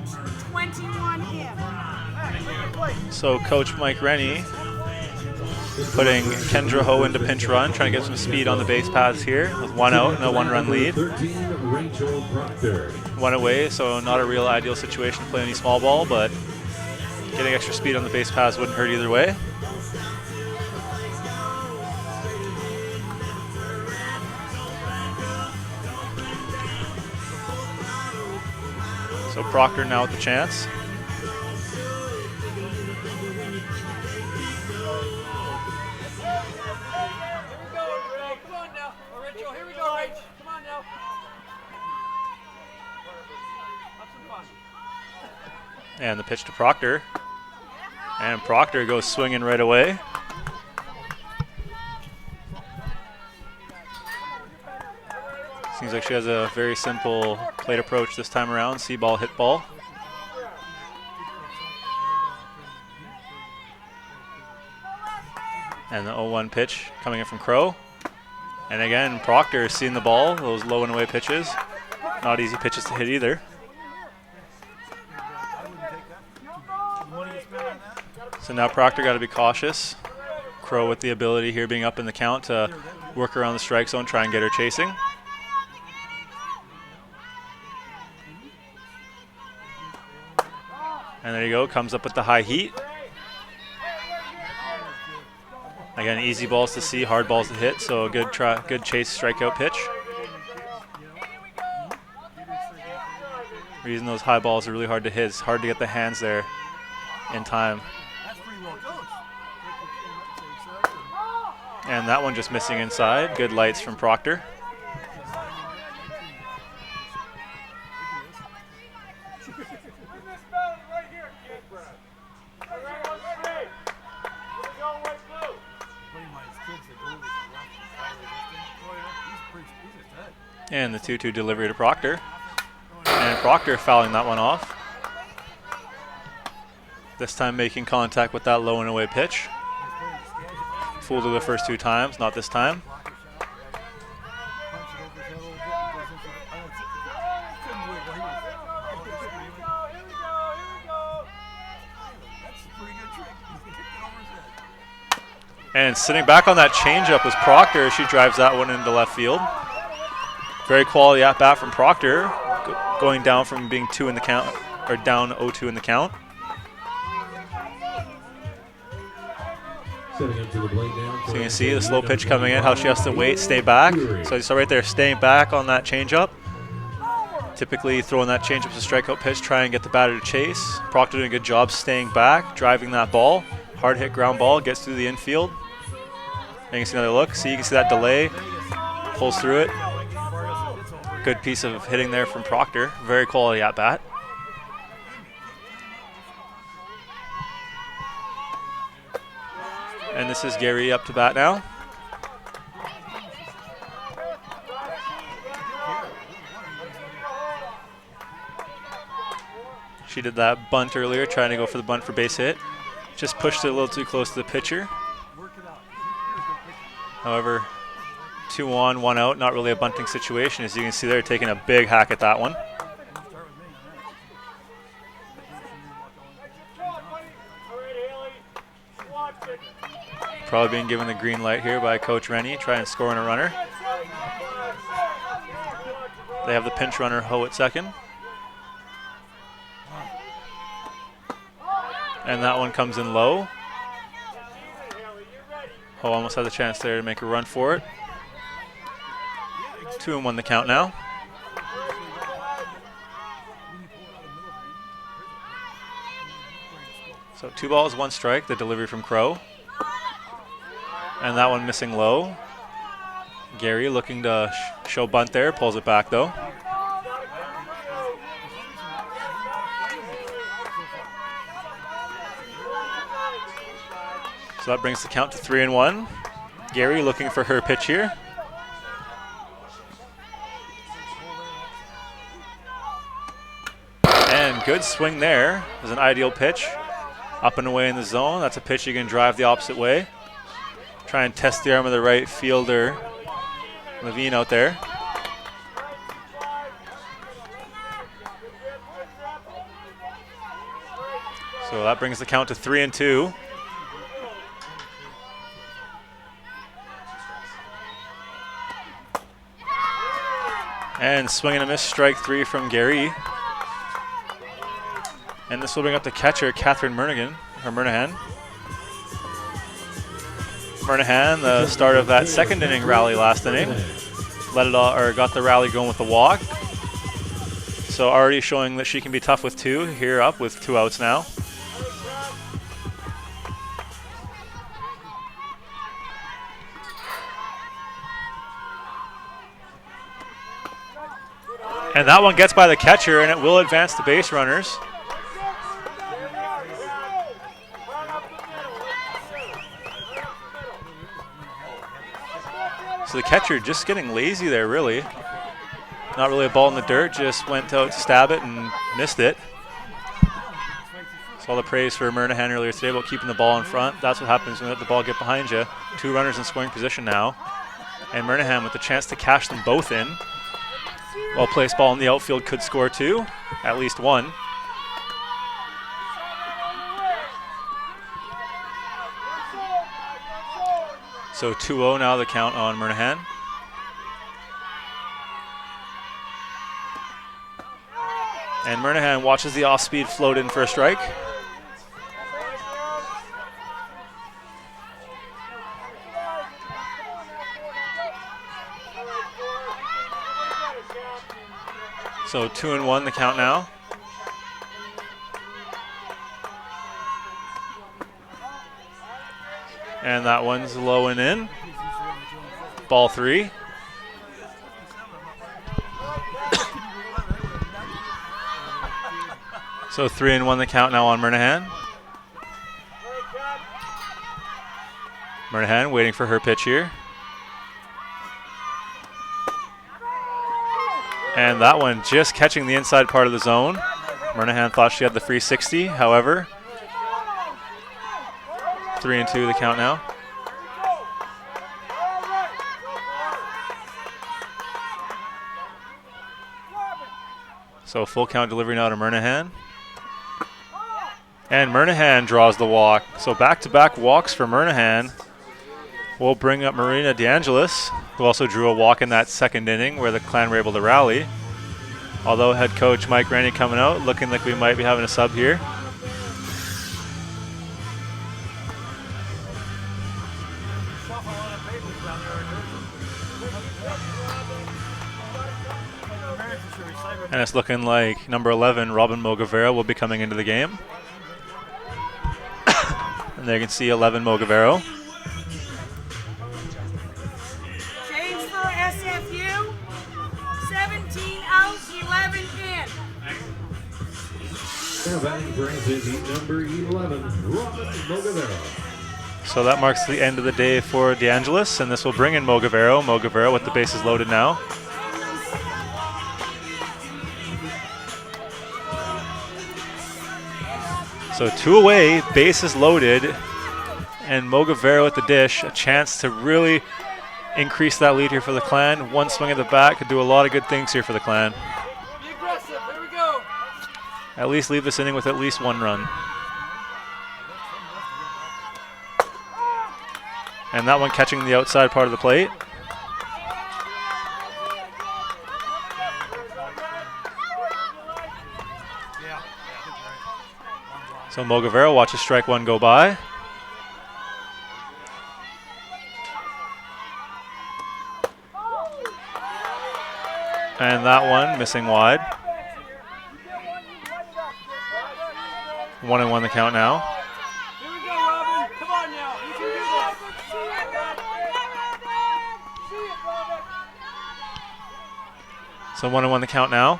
Speaker 5: 21 in.
Speaker 1: So Coach Mike Rennie putting Kendra Ho into pinch run, trying to get some speed on the base paths here with 1 out and a 1-run lead. 1 away, so not a real ideal situation to play any small ball, but getting extra speed on the base paths wouldn't hurt either way. So Proctor now with the chance. And the pitch to Proctor. And Proctor goes swinging right away. Seems like she has a very simple plate approach this time around. See ball, hit ball. And the 0-1 pitch coming in from Crow. And again, Proctor has seen the ball, those low and away pitches. Not easy pitches to hit either. So now Proctor got to be cautious. Crow with the ability here, being up in the count, to work around the strike zone, try and get her chasing. And there you go, comes up with the high heat. Again, easy balls to see, hard balls to hit, so a good chase strikeout pitch. Reason those high balls are really hard to hit, it's hard to get the hands there in time. And that one just missing inside. Good lights from Proctor. And the 2-2 delivery to Proctor. And Proctor fouling that one off. This time making contact with that low and away pitch. Fooled her the first 2 times, not this time. And sitting back on that changeup was Proctor. She drives that one into left field. Very quality at bat from Proctor, going down from being 2 in the count, or down 0-2 in the count.
Speaker 2: Stepping into the plate now.
Speaker 1: So you can see the slow pitch coming in, how she has to wait, stay back. So you saw right there, staying back on that changeup. Typically throwing that changeup as a strikeout pitch, try and get the batter to chase. Proctor doing a good job staying back, driving that ball. Hard hit ground ball, gets through the infield. And you can see another look. See, you can see that delay. Pulls through it. Good piece of hitting there from Proctor. Very quality at bat. And this is Gary up to bat now. She did that bunt earlier, trying to go for the bunt for base hit. Just pushed it a little too close to the pitcher. However, 2 on, 1 out, not really a bunting situation. As you can see, they're taking a big hack at that one. Probably being given the green light here by Coach Rennie, trying to score in a runner. They have the pinch runner Ho at second. And that one comes in low. Ho almost had the chance there to make a run for it. 2-1 the count now. So 2 balls, 1 strike, the delivery from Crow. And that one missing low. Gary looking to show bunt there, pulls it back though. So that brings the count to 3-1. Gary looking for her pitch here. And good swing there. It was an ideal pitch. Up and away in the zone. That's a pitch you can drive the opposite way. Try and test the arm of the right fielder, Levine, out there. So that brings the count to 3-2. And swing and a miss, strike 3 from Gary. And this will bring up the catcher, Catherine Murnahan. Murnahan, the start of that second inning rally last inning, got the rally going with the walk. So already showing that she can be tough with 2 here up with 2 outs now. And that one gets by the catcher, and it will advance the base runners. So the catcher just getting lazy there, really. Not really a ball in the dirt, just went out to stab it and missed it. So all the praise for Murnahan earlier today about keeping the ball in front. That's what happens when you let the ball get behind you. 2 runners in scoring position now. And Murnahan with the chance to cash them both in. Well-placed ball in the outfield could score 2, at least 1. So 2-0 now the count on Murnahan. And Murnahan watches the off-speed float in for a strike. So 2-1 the count now. And that one's low and in. Ball 3. So 3-1 the count now on Murnahan. Murnahan waiting for her pitch here. And that one just catching the inside part of the zone. Murnahan thought she had the free 60, however. 3-2 the count now. So full count delivery now to Murnahan. And Murnahan draws the walk. So back-to-back walks for Murnahan. We'll bring up Marina DeAngelis, who also drew a walk in that second inning where the Clan were able to rally. Although head coach Mike Rennie coming out, looking like we might be having a sub here. And it's looking like number 11, Robin Mogavero, will be coming into the game. And there you can see 11 Mogavero.
Speaker 5: Change for SFU. 17 out, 11 in.
Speaker 2: Now batting for SFU number 11, Robin Mogavero.
Speaker 1: So that marks the end of the day for DeAngelis, and this will bring in Mogavero. Mogavero with the bases loaded now. So 2 away, bases loaded, and Mogavero at the dish, a chance to really increase that lead here for the Clan. One swing at the bat could do a lot of good things here for the Clan.
Speaker 5: Be aggressive, here we go.
Speaker 1: At least leave this inning with at least 1 run. And that one catching the outside part of the plate. So Mogavero watches strike 1 go by. And that one missing wide. 1-1 the count now.
Speaker 5: Here we go, Robin. Come on now. You can do this.
Speaker 1: So 1-1 the count now.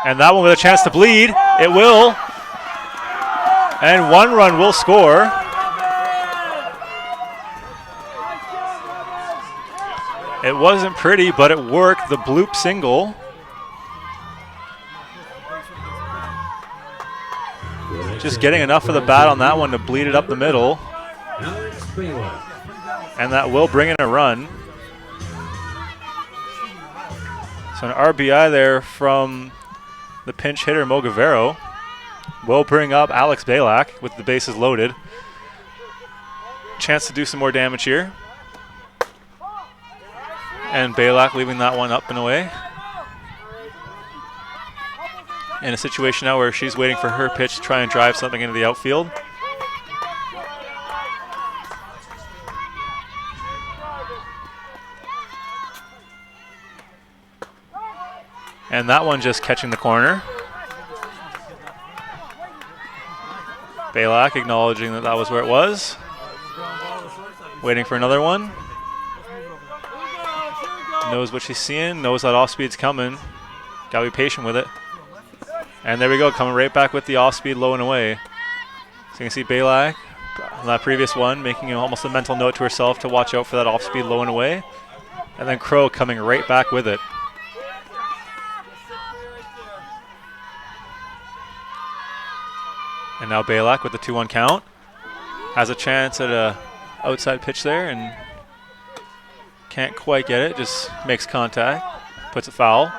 Speaker 1: And that one with a chance to bleed. It will. And 1 run will score. It wasn't pretty, but it worked. The bloop single. Just getting enough of the bat on that one to bleed it up the middle. And that will bring in a run. So an RBI there from the pinch hitter Mogavero. Will bring up Alex Balak with the bases loaded. Chance to do some more damage here. And Balak leaving that one up and away. In a situation now where she's waiting for her pitch to try and drive something into the outfield. And that one just catching the corner. Balak acknowledging that that was where it was. Waiting for another one. Knows what she's seeing, knows that off speed's coming. Gotta be patient with it. And there we go, coming right back with the off speed low and away. So you can see Balak on that previous one making almost a mental note to herself to watch out for that off speed low and away. And then Crow coming right back with it. And now Balak with the 2-1 count. Has a chance at a outside pitch there and can't quite get it, just makes contact, puts it foul.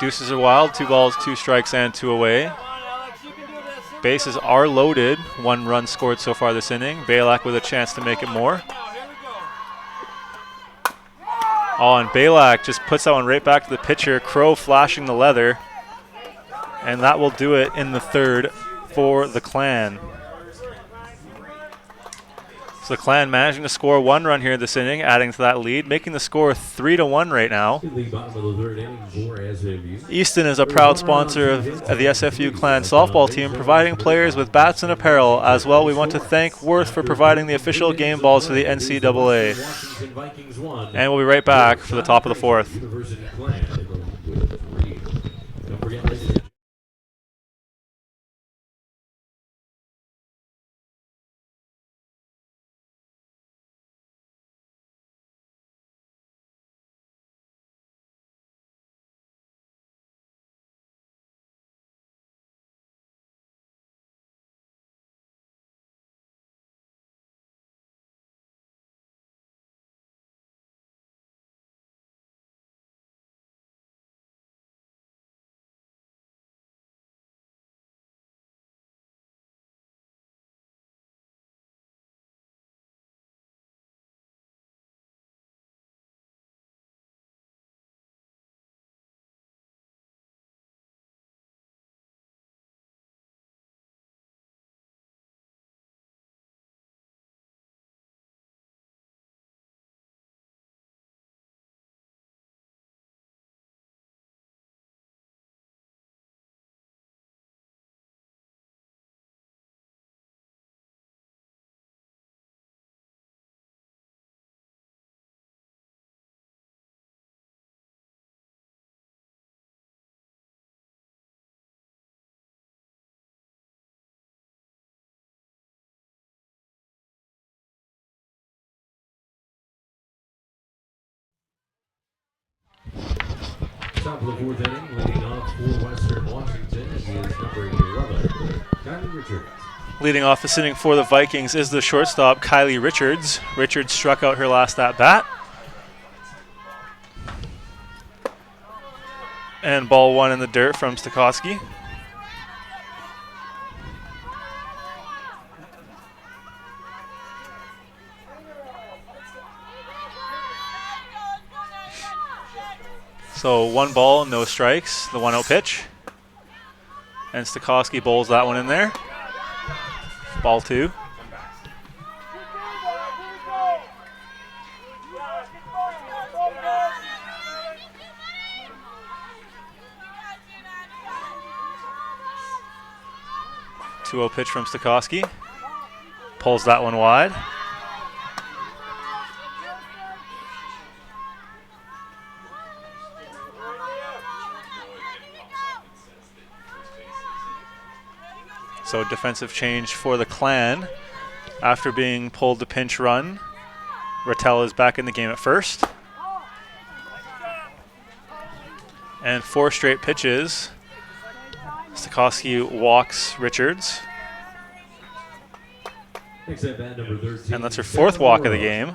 Speaker 1: Deuces are wild, 2 balls, 2 strikes, and 2 away. Bases are loaded, 1 run scored so far this inning. Balak with a chance to make it more. Oh, and Balak just puts that one right back to the pitcher. Crow flashing the leather. And that will do it in the 3rd for the Clan. So the Clan managing to score 1 run here this inning, adding to that lead, making the score 3-1 right now. Easton is a proud sponsor of the SFU Clan softball team, providing players with bats and apparel. As well, we want to thank Worth for providing the official game balls for the NCAA. And we'll be right back for the top of the 4th.
Speaker 2: Top of the fourth inning, leading off for Western Washington is number 11, Kylie Richards.
Speaker 1: Leading off this inning for the Vikings is the shortstop, Kylie Richards. Richards struck out her last at-bat. And ball one in the dirt from Stokowski. So 1 ball, no strikes, the 1-0 pitch. And Stokowski bowls that one in there. Ball 2. Two-0 pitch from Stokowski. Pulls that one wide. So defensive change for the Clan. After being pulled to pinch run, Rattel is back in the game at first. And 4 straight pitches. Stokowski walks Richards.
Speaker 2: Next at bat, number 13,
Speaker 1: And that's her 4th walk of the game.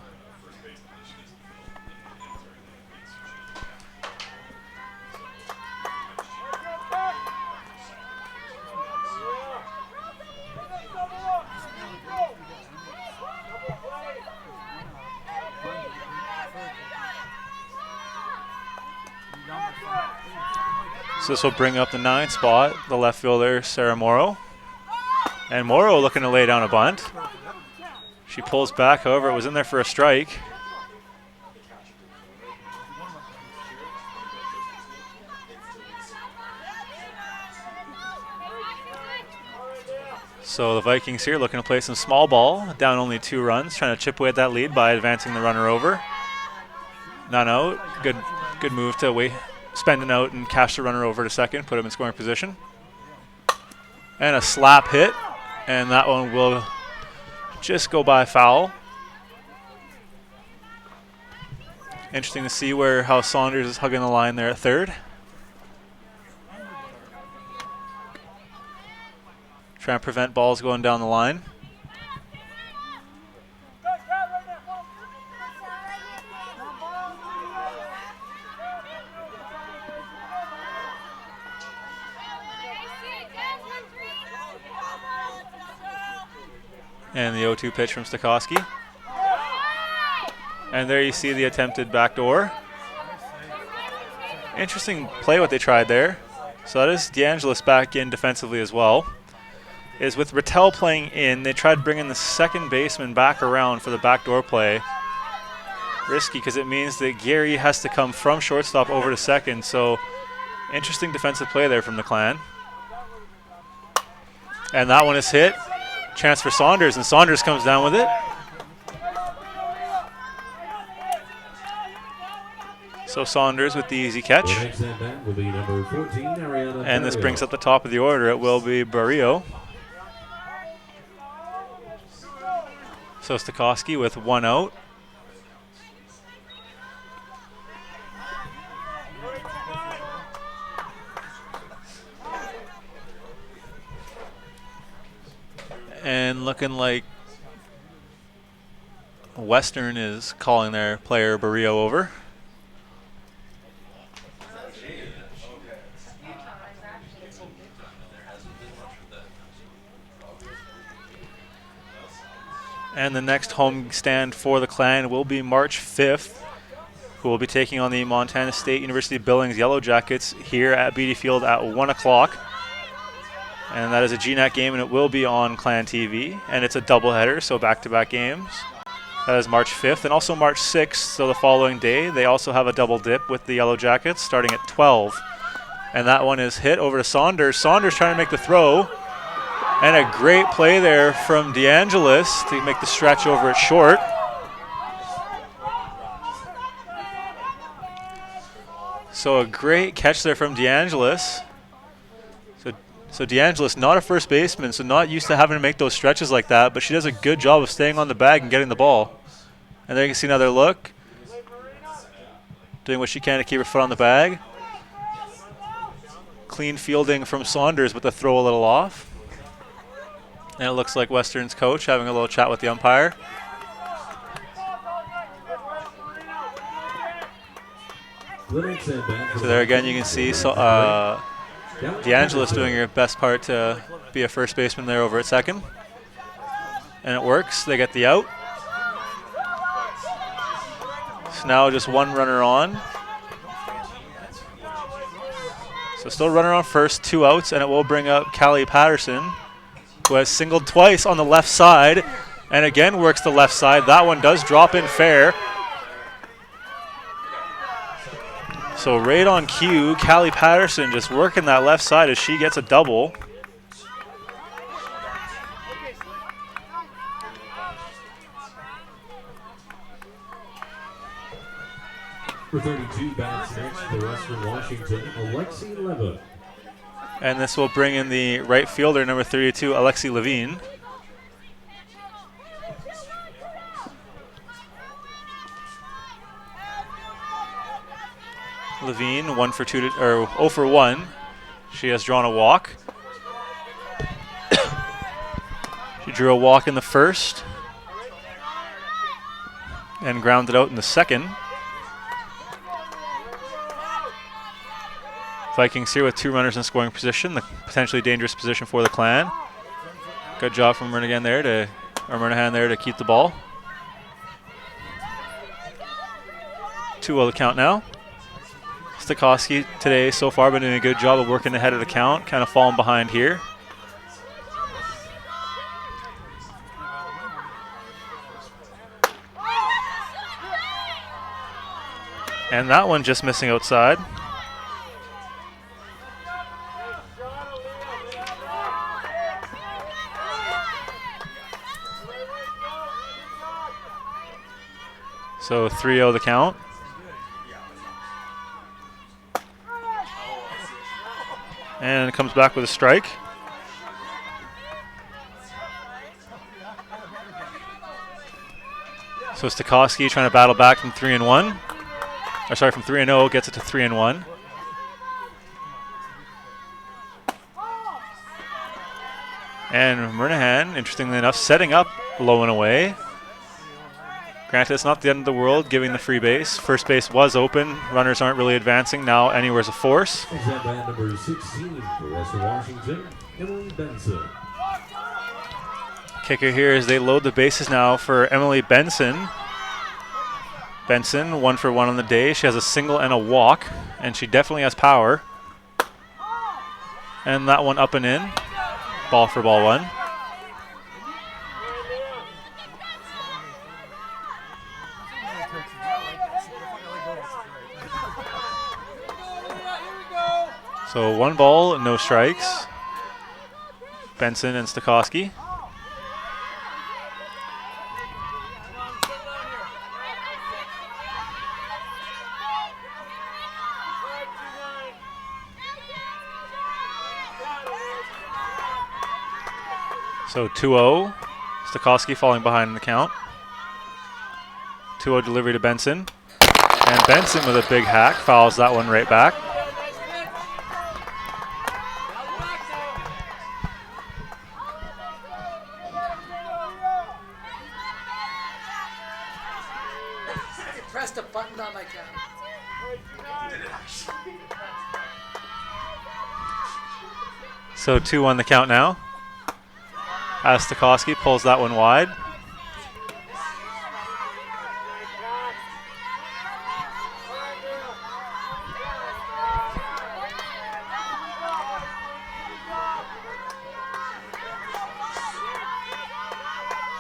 Speaker 1: So this will bring up the 9th spot, the left fielder, Sarah Morrow. And Morrow looking to lay down a bunt. She pulls back, however, it was in there for a strike. So the Vikings here looking to play some small ball, down only 2 runs, trying to chip away at that lead by advancing the runner over. Not out. Good move to spend an out and cash the runner over to second, put him in scoring position. And a slap hit, and that one will just go by foul. Interesting to see how Saunders is hugging the line there at third. Trying to prevent balls going down the line. And the 0-2 pitch from Stokowski. And there you see the attempted backdoor. Interesting play what they tried there. So that is DeAngelis back in defensively as well. Is with Rattel playing in, they tried bringing the second baseman back around for the backdoor play. Risky because it means that Gary has to come from shortstop over to second. So interesting defensive play there from the Clan. And that one is hit. Chance for Saunders, and Saunders comes down with it. So Saunders with the easy catch.
Speaker 2: Next at bat will be number 14, Ariana
Speaker 1: And this
Speaker 2: Barrio.
Speaker 1: brings up the top of the order. It will be Barrio. So Stokowski with 1 out. And looking like Western is calling their player Barrio over. And the next home stand for the Clan will be March 5th, who will be taking on the Montana State University Billings Yellow Jackets here at Beedie Field at 1 o'clock. And that is a GNAC game, and it will be on Clan TV. And it's a doubleheader, so back-to-back games. That is March 5th. And also March 6th, so the following day, they also have a double dip with the Yellow Jackets starting at 12. And that one is hit over to Saunders. Saunders trying to make the throw. And a great play there from DeAngelis to make the stretch over at short. So a great catch there from DeAngelis. So DeAngelis, not a first baseman, so not used to having to make those stretches like that, but she does a good job of staying on the bag and getting the ball. And there you can see another look. Doing what she can to keep her foot on the bag. Clean fielding from Saunders, but the throw a little off. And it looks like Western's coach having a little chat with the umpire. So there again, you can see DeAngelis doing her best part to be a first baseman there over at second. And it works. They get the out. So now just one runner on. So still runner on first, 2 outs, and it will bring up Callie Patterson, who has singled twice on the left side, and again works the left side. That one does drop in fair. So right on cue, Callie Patterson just working that left side as she gets a double.
Speaker 2: For 32 bats next for Western Washington, Alexi Leva.
Speaker 1: And this will bring in the right fielder, number 32, Alexi Levine. Levine, 0 for 1. She has drawn a walk. She drew a walk in the first and grounded out in the second. Vikings here with 2 runners in scoring position, the potentially dangerous position for the Clan. Good job from Murnahan there to keep the ball. 2-0 the count now. Stokowski today so far been doing a good job of working ahead of the count, kind of falling behind here. And that one just missing outside. So 3-0 the count. And it comes back with a strike. So Stokowski trying to battle back from 3-1. Or sorry, from 3-0, gets it to 3-1. And Murnahan, interestingly enough, setting up low and away. Granted, it's not the end of the world giving the free base. First base was open. Runners aren't really advancing. Now anywhere's a force.
Speaker 2: Is that band number 16 for Western Washington, Emily Benson.
Speaker 1: Kicker here as they load the bases now for Emily Benson. Benson, 1 for 1 on the day. She has a single and a walk, and she definitely has power. And that one up and in. Ball for ball 1. So 1 ball, no strikes. Benson and Stokowski. So 2-0. Stokowski falling behind in the count. 2-0 delivery to Benson. And Benson with a big hack fouls that one right back.
Speaker 5: Pressed a button on my camera.
Speaker 1: So 2-1 the count now. As Stokowski pulls that one wide.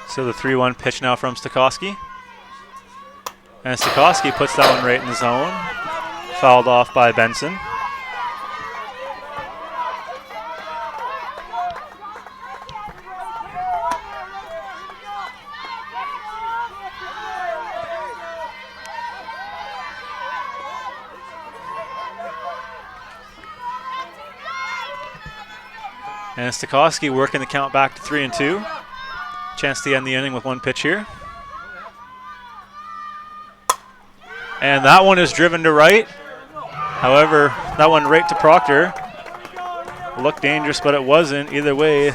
Speaker 1: So the 3-1 pitch now from Stokowski. And Stokowski puts that one right in the zone. Fouled off by Benson. And Stokowski working the count back to 3-2. Chance to end the inning with 1 pitch here. And that one is driven to right. However, that one right to Proctor. Looked dangerous, but it wasn't. Either way,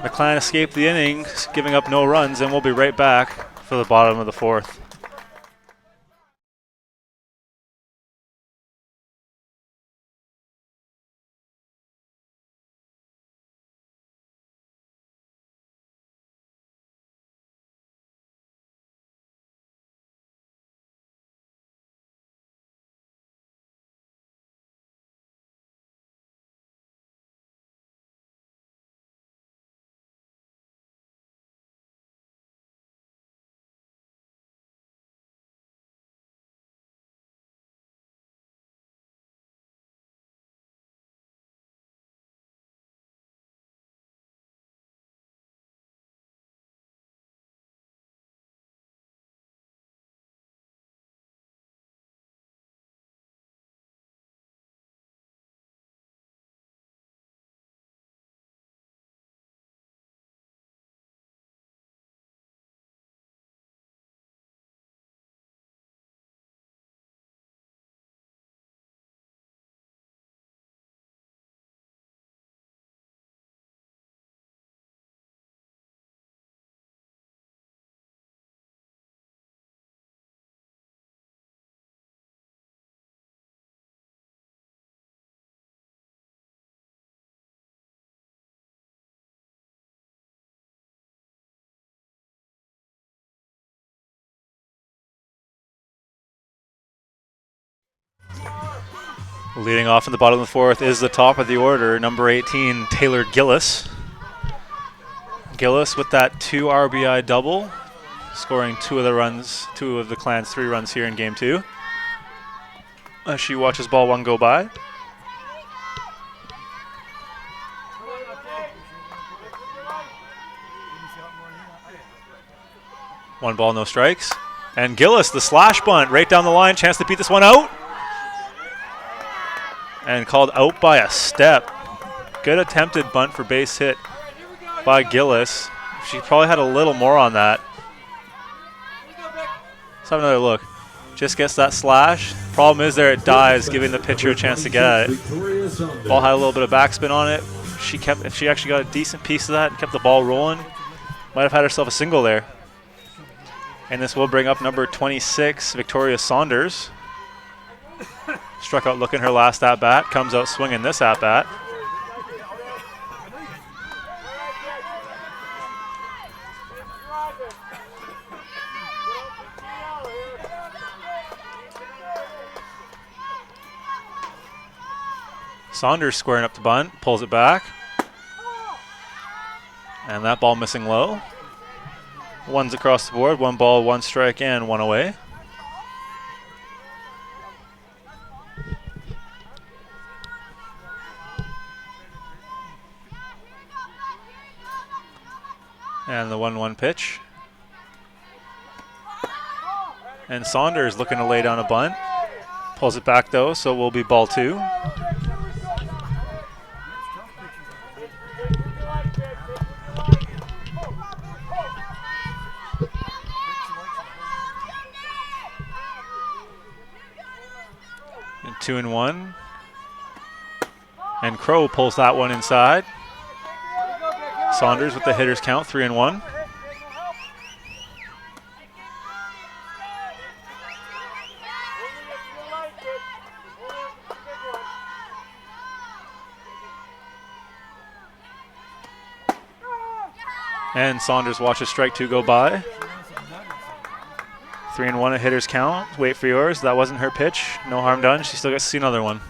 Speaker 1: McLean escaped the inning, giving up no runs, and we'll be right back for the bottom of the fourth. Leading off in the bottom of the fourth is the top of the order, number 18, Taylor Gillis. Gillis with that 2 RBI double, scoring 2 of the Clan's 3 runs here in game 2. As she watches ball 1 go by. One ball, no strikes. And Gillis, the slash bunt, right down the line, chance to beat this one out. And called out by a step. Good attempted bunt for base hit by Gillis. She probably had a little more on that. Let's have another look. Just gets that slash. Problem is there it dies, giving the pitcher a chance to get at it. Ball had a little bit of backspin on it. If she actually got a decent piece of that and kept the ball rolling, might have had herself a single there. And this will bring up number 26, Victoria Saunders. Struck out looking her last at-bat, comes out swinging this at-bat. Saunders squaring up the bunt, pulls it back. And that ball missing low. One's across the board, 1 ball, 1 strike, and 1 away. And the 1-1 pitch. And Saunders looking to lay down a bunt. Pulls it back though, so it will be ball 2. And 2-1. And Crow pulls that one inside. Saunders with the hitter's count, 3-1. And Saunders watches strike 2 go by. 3-1 a hitter's count. Wait for yours. That wasn't her pitch. No harm done. She still gets to see another one.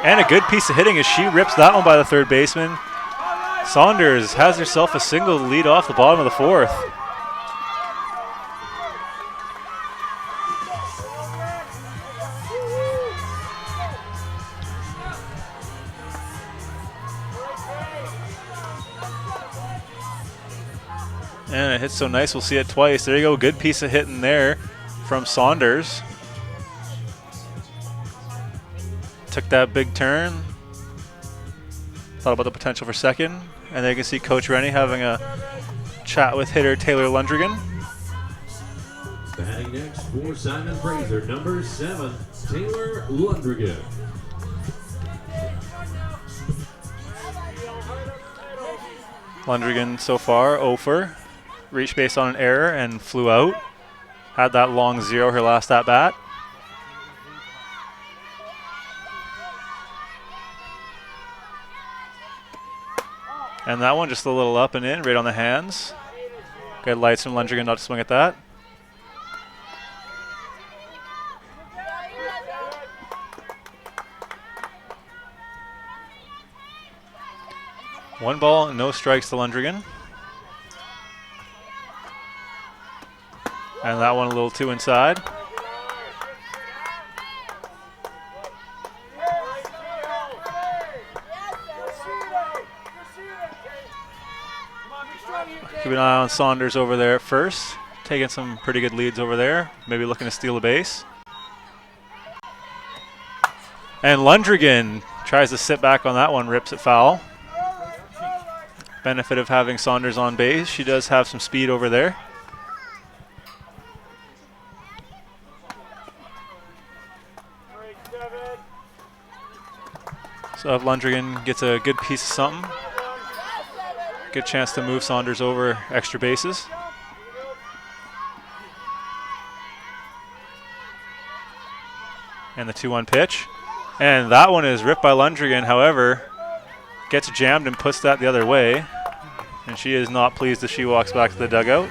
Speaker 1: And a good piece of hitting as she rips that one by the third baseman. Saunders has herself a single to lead off the bottom of the fourth. And it hits so nice, we'll see it twice. There you go, good piece of hitting there from Saunders. Took that big turn. Thought about the potential for second. And there you can see Coach Rennie having a chat with hitter Taylor Lundrigan.
Speaker 2: For Simon Fraser, number 7, Taylor Lundrigan.
Speaker 1: Lundrigan so far 0 for. Reached base on an error and flew out. Had that long 0 her last at bat. And that one just a little up and in, right on the hands. Good lights from Lundrigan not to swing at that. One ball, no strikes to Lundrigan. And that one a little too inside. Keep an eye on Saunders over there at first. Taking some pretty good leads over there. Maybe looking to steal a base. And Lundrigan tries to sit back on that one, rips it foul. Benefit of having Saunders on base. She does have some speed over there. So if Lundrigan gets a good piece of something, good chance to move Saunders over extra bases. And the 2-1 pitch. And that one is ripped by Lundrigan, however, gets jammed and puts that the other way. And she is not pleased as she walks back to the dugout.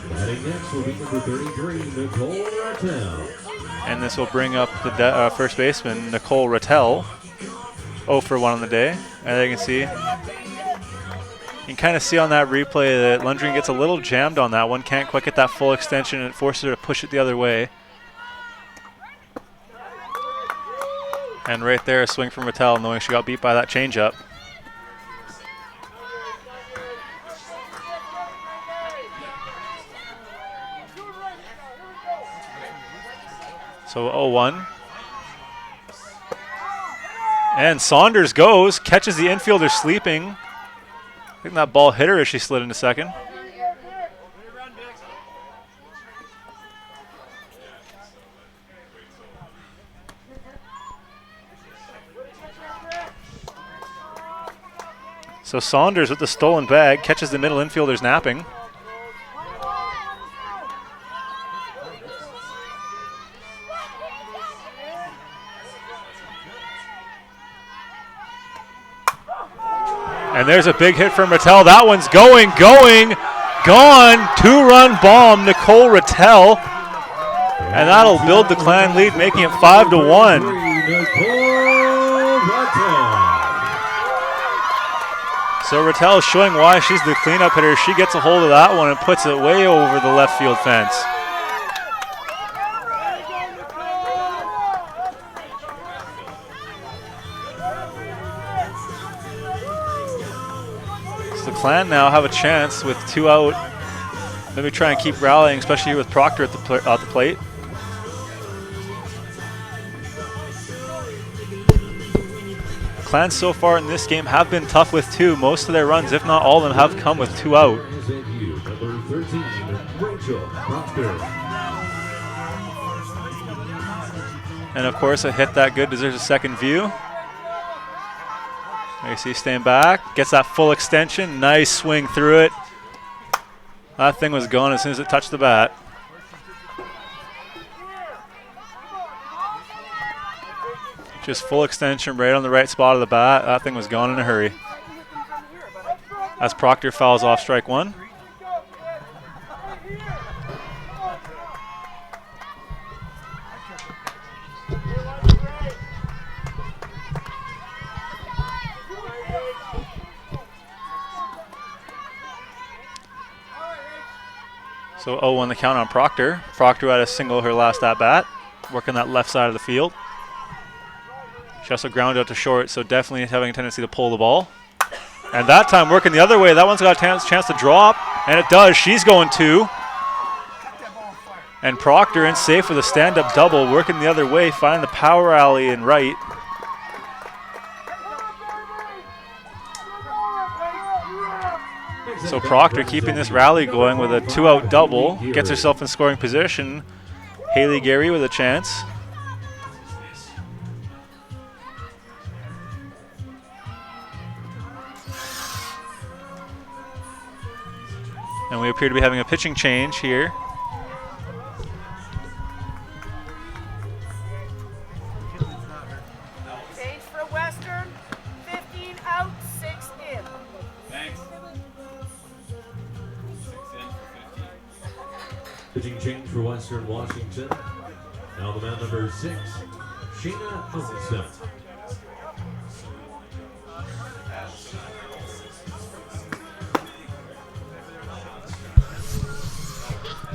Speaker 2: Batting next will be number 33, Nicole Rattel.
Speaker 1: And this will bring up the first baseman, Nicole Rattel. 0 for 1 on the day. As you can see, you can kind of see on that replay that Lundrigan gets a little jammed on that one. Can't quite get that full extension, and it forces her to push it the other way. And right there, a swing from Rattel, knowing she got beat by that changeup. So 0-1. And Saunders goes, catches the infielder sleeping. I think that ball hit her as she slid into second. So Saunders with the stolen bag catches the middle infielders napping. And there's a big hit from Rattel. That one's going, gone. 2-run bomb, Nicole Rattel. And that'll build the Clan lead, making it 5-1. So Rattel showing why she's the cleanup hitter. She gets a hold of that one and puts it way over the left field fence. So the Clan now have a chance with 2 out. Maybe try and keep rallying, especially with Proctor at the plate. Clans so far in this game have been tough with 2. Most of their runs, if not all of them, have come with 2 out.
Speaker 2: Number 13, Rachel Proctor.
Speaker 1: And of course, a hit that good deserves a second view. There you see, staying back, gets that full extension, nice swing through it. That thing was gone as soon as it touched the bat. Just full extension right on the right spot of the bat. That thing was gone in a hurry. As Proctor fouls off strike 1. So 0-1 the count on Proctor. Proctor had a single her last at bat, working that left side of the field. She also grounded out to short, so definitely having a tendency to pull the ball. And that time working the other way. That one's got a chance to drop, and it does. She's going 2. And Proctor in safe with a stand-up double, working the other way, finding the power alley in right. So Proctor keeping this rally going with a 2-out double. Gets herself in scoring position. Haley Gary with a chance. And we appear to be having a pitching change here.
Speaker 5: Change for Western. 15 out, 6 in.
Speaker 6: Thanks. 6 in for 15.
Speaker 2: Pitching change for Western Washington. Now the man number 6, Sheena Wilson.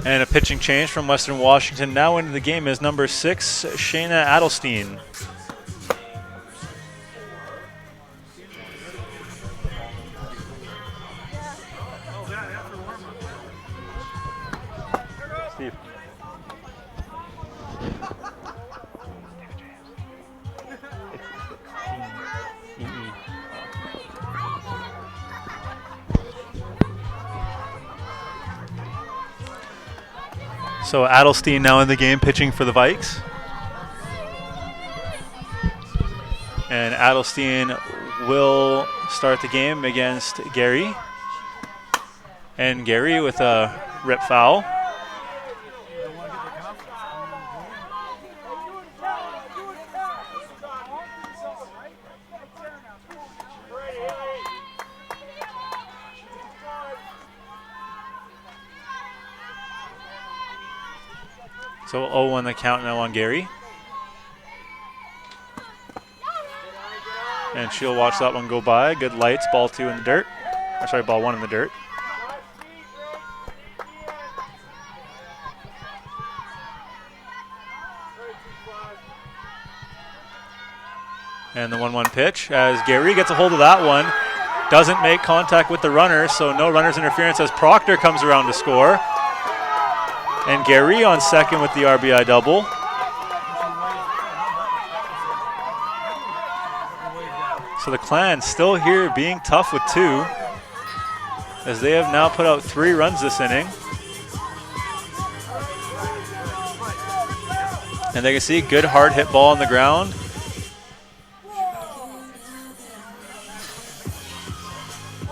Speaker 1: And a pitching change from Western Washington. Now into the game is number 6, Shayna Adelstein. Steve. So Adelstein now in the game pitching for the Vikes. And Adelstein will start the game against Gary. And Gary with a rip foul. So 0-1 the count now on Gary. And she'll watch that one go by. Good lights, ball 2 in the dirt. Or sorry, ball 1 in the dirt. And the 1-1 pitch as Gary gets a hold of that one. Doesn't make contact with the runner, so no runner's interference as Proctor comes around to score. And Gary on second with the RBI double. So the Clan still here being tough with 2, as they have now put out 3 runs this inning. And they can see good hard hit ball on the ground.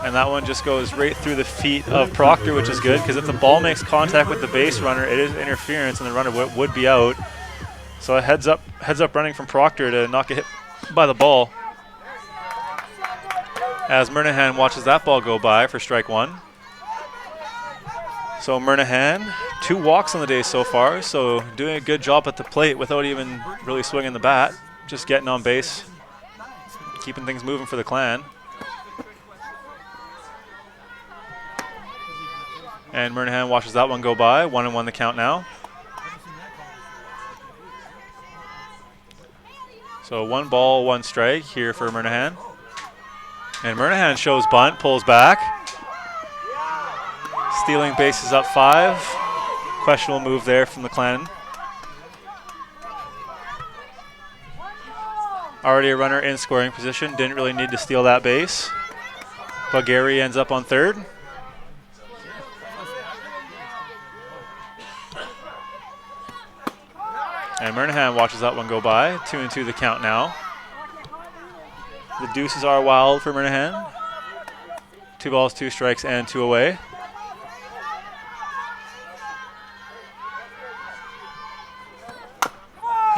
Speaker 1: And that one just goes right through the feet of Proctor, which is good, because if the ball makes contact with the base runner, it is interference and the runner would be out. So a heads up running from Proctor to not get hit by the ball. As Murnahan watches that ball go by for strike 1. So Murnahan, 2 walks on the day so far, so doing a good job at the plate without even really swinging the bat, just getting on base, keeping things moving for the Clan. And Murnahan watches that one go by. 1-1 the count now. So 1 ball, 1 strike here for Murnahan. And Murnahan shows bunt, pulls back. Stealing bases up 5. Questionable move there from the Clan. Already a runner in scoring position. Didn't really need to steal that base. But Gary ends up on third. And Murnahan watches that one go by. 2-2 the count now. The deuces are wild for Murnahan. 2 balls, 2 strikes, and 2 away.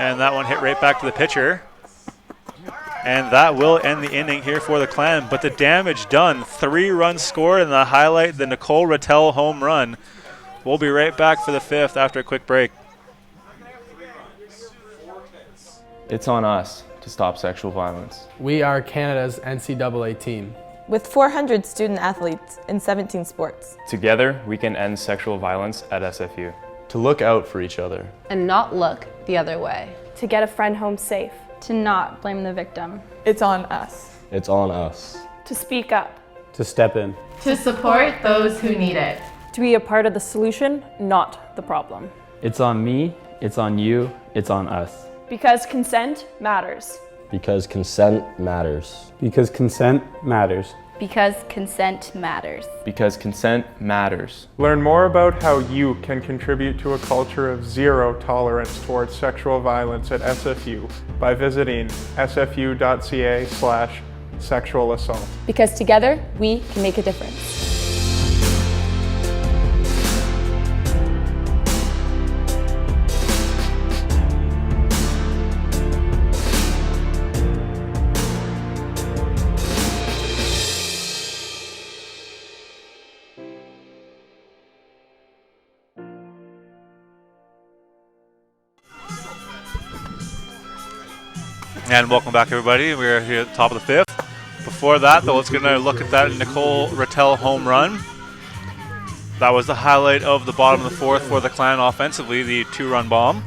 Speaker 1: And that one hit right back to the pitcher. And that will end the inning here for the Clan. But the damage done. 3 runs scored, and the highlight, the Nicole Rattel home run. We'll be right back for the 5th after a quick break.
Speaker 7: It's on us to stop sexual violence.
Speaker 8: We are Canada's NCAA team.
Speaker 9: With 400 student athletes in 17 sports.
Speaker 7: Together, we can end sexual violence at SFU.
Speaker 10: To look out for each other.
Speaker 11: And not look the other way.
Speaker 3: To get a friend home safe.
Speaker 11: To not blame the victim.
Speaker 9: It's on us.
Speaker 10: It's on us.
Speaker 3: To speak up.
Speaker 8: To step in.
Speaker 11: To support those who need it.
Speaker 12: To be a part of the solution, not the problem.
Speaker 13: It's on me, it's on you, it's on us.
Speaker 12: Because consent matters.
Speaker 10: Because consent matters.
Speaker 8: Because consent matters.
Speaker 11: Because consent matters.
Speaker 7: Because consent matters.
Speaker 14: Learn more about how you can contribute to a culture of zero tolerance towards sexual violence at SFU by visiting sfu.ca/sexual assault.
Speaker 9: Because together, we can make a difference.
Speaker 1: And welcome back, everybody. We're here at the top of the fifth. Before that, though, let's get a look at that Nicole Rattel home run. That was the highlight of the bottom of the fourth for the Clan offensively, the 2-run bomb.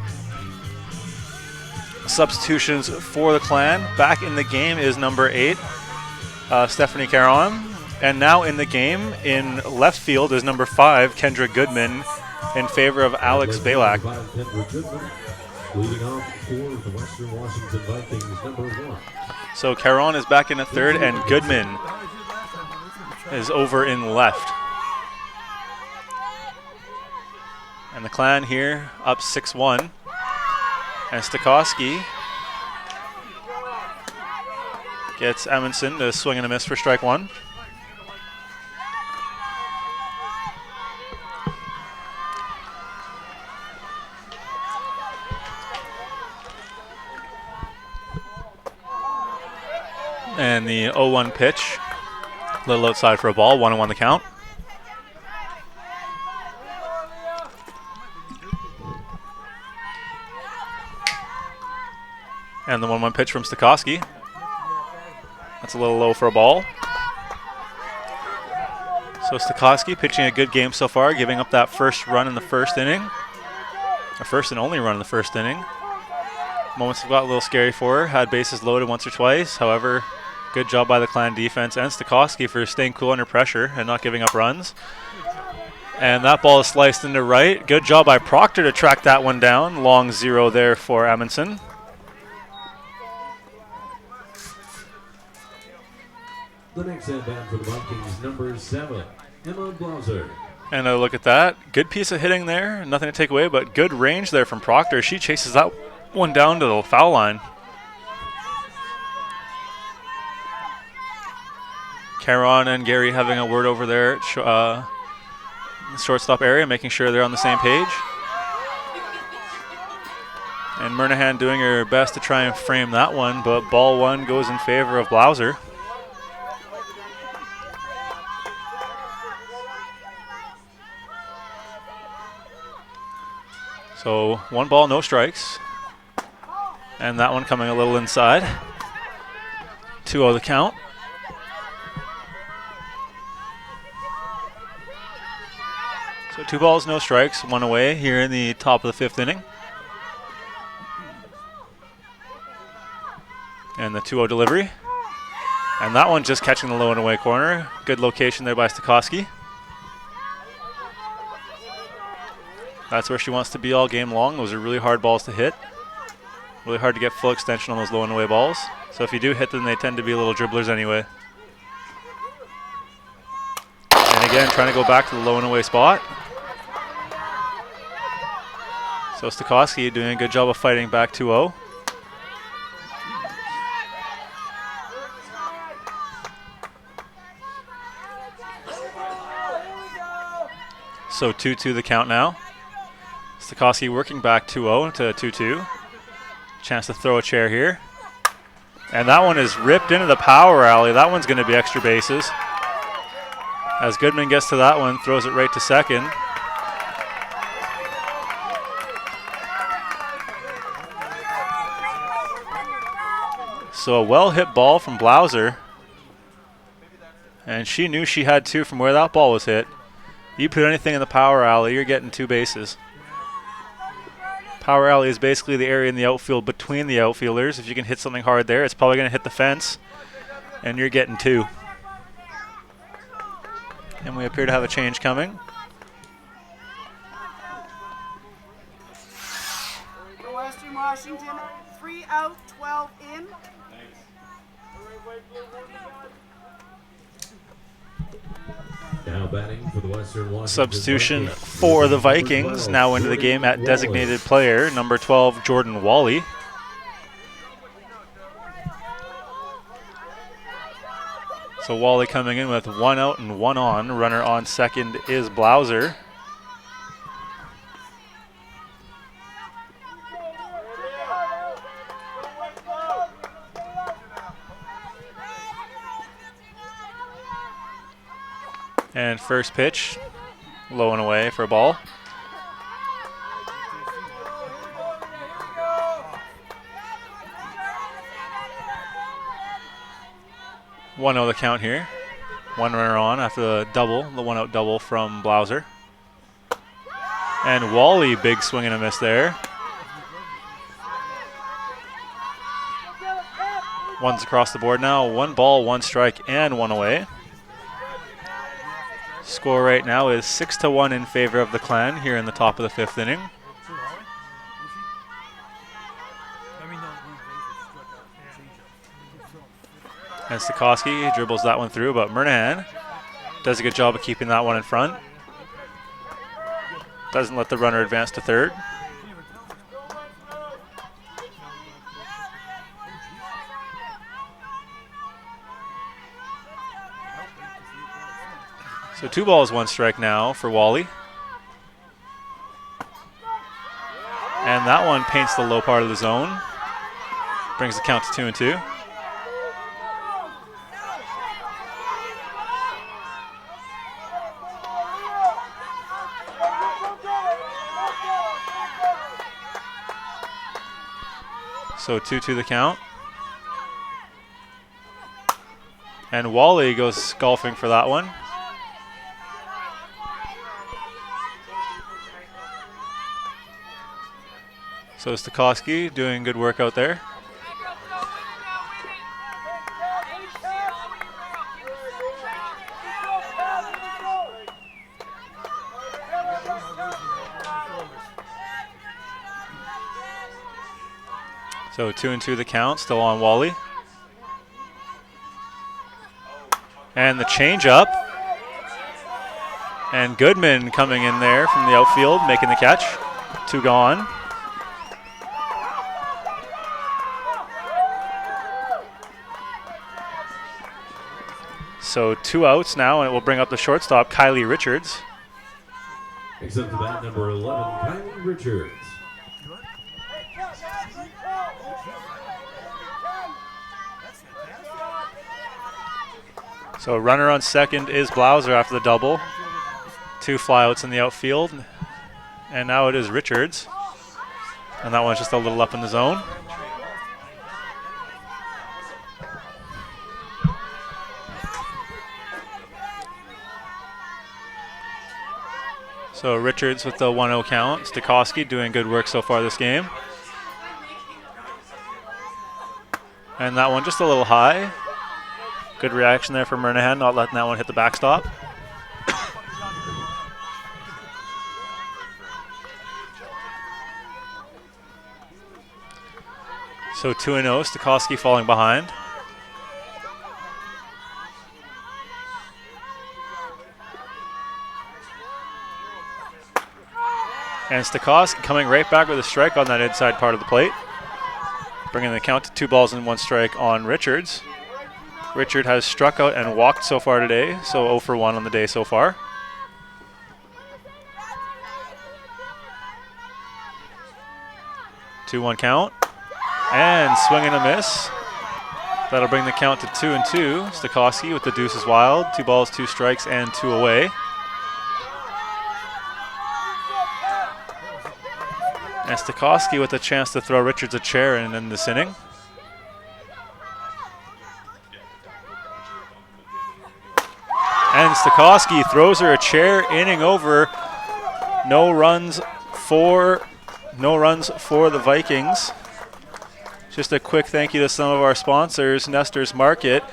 Speaker 1: Substitutions for the Clan. Back in the game is number 8, Stephanie Caron. And now in the game, in left field, is number 5, Kendra Goodman, in favor of Alex Balak.
Speaker 2: Leading off for the Western Washington Vikings, number 1.
Speaker 1: So Caron is back in at third, and Goodman is over in left. And the Clan here up 6-1. And Stokowski gets Amundsen to swing and a miss for strike 1. And the 0-1 pitch, a little outside for a ball, 1-1 the count. And the 1-1 pitch from Stokowski. That's a little low for a ball. So Stokowski pitching a good game so far, giving up that first run in the first inning. A first and only run in the first inning. Moments got a little scary for her, had bases loaded once or twice. However, good job by the Clan defense and Stokowski for staying cool under pressure and not giving up runs. And that ball is sliced into right. Good job by Proctor to track that one down. Long 0 there for Amundsen.
Speaker 2: The next at-bat for the Vikings, number 7, Emma Blauser.
Speaker 1: And a look at that. Good piece of hitting there. Nothing to take away, but good range there from Proctor. She chases that one down to the foul line. Caron and Gary having a word over there at the shortstop area, making sure they're on the same page. And Murnahan doing her best to try and frame that one, but ball 1 goes in favor of Blauser. So 1 ball, no strikes. And that one coming a little inside. 2-0 the count. So 2 balls, no strikes, 1 away here in the top of the 5th inning. And the 2-0 delivery. And that one just catching the low and away corner. Good location there by Stokowski. That's where she wants to be all game long. Those are really hard balls to hit. Really hard to get full extension on those low and away balls. So if you do hit them, they tend to be little dribblers anyway. And again, trying to go back to the low and away spot. So Stokowski doing a good job of fighting back 2-0. So 2-2 the count now. Stokowski working back 2-0 to 2-2. Chance to throw a chair here. And that one is ripped into the power alley. That one's going to be extra bases. As Goodman gets to that one, throws it right to second. So a well-hit ball from Blauser. And she knew she had 2 from where that ball was hit. You put anything in the power alley, you're getting 2 bases. Power alley is basically the area in the outfield between the outfielders. If you can hit something hard there, it's probably going to hit the fence. And you're getting 2. And we appear to have a change coming.
Speaker 5: For Western Washington, 3 out, 12 in.
Speaker 2: batting for the Western Washington
Speaker 1: Substitution
Speaker 2: Vikings.
Speaker 1: for the Vikings now into the game at designated player, number 12, Jordan Wally. So Wally coming in with 1 out and 1 on. Runner on second is Blauser. And first pitch, low and away for a ball. One out the count here. One runner on after the double, the 1 out double from Blauser. And Wally, big swing and a miss there. One's across the board now. 1 ball, 1 strike, and 1 away. Score right now is 6-1 in favor of the Clan here in the top of the 5th inning. And Stokowski dribbles that one through, but Murnahan does a good job of keeping that one in front. Doesn't let the runner advance to third. So 2 balls, 1 strike now for Wally. And that one paints the low part of the zone. Brings the count to 2-2. So 2-2 the count. And Wally goes golfing for that one. So Stokowski doing good work out there. So 2-2 the count, still on Wally. And the changeup. And Goodman coming in there from the outfield, making the catch. 2 gone. So 2 outs now, and it will bring up the shortstop, Kylie Richards.
Speaker 2: Picks up the bat, number 11, Kylie Richards.
Speaker 1: So runner on second is Blauser after the double. 2 flyouts in the outfield. And now it is Richards. And that one's just a little up in the zone. So Richards with the 1-0 count. Stokowski doing good work so far this game. And that one just a little high. Good reaction there from Murnahan, not letting that one hit the backstop. So 2-0, Stokowski falling behind. And Stokowski coming right back with a strike on that inside part of the plate. Bringing the count to 2 balls and 1 strike on Richards. Richard has struck out and walked so far today, so 0 for 1 on the day so far. Two-one count. And swing and a miss. That'll bring the count to 2-2. Stokowski with the deuces wild. 2 balls, 2 strikes, and 2 away. And Stokowski with a chance to throw Richards a chair in this inning. And Stokowski throws her a chair, inning over. No runs for the Vikings. Just a quick thank you to some of our sponsors, Nestor's Market,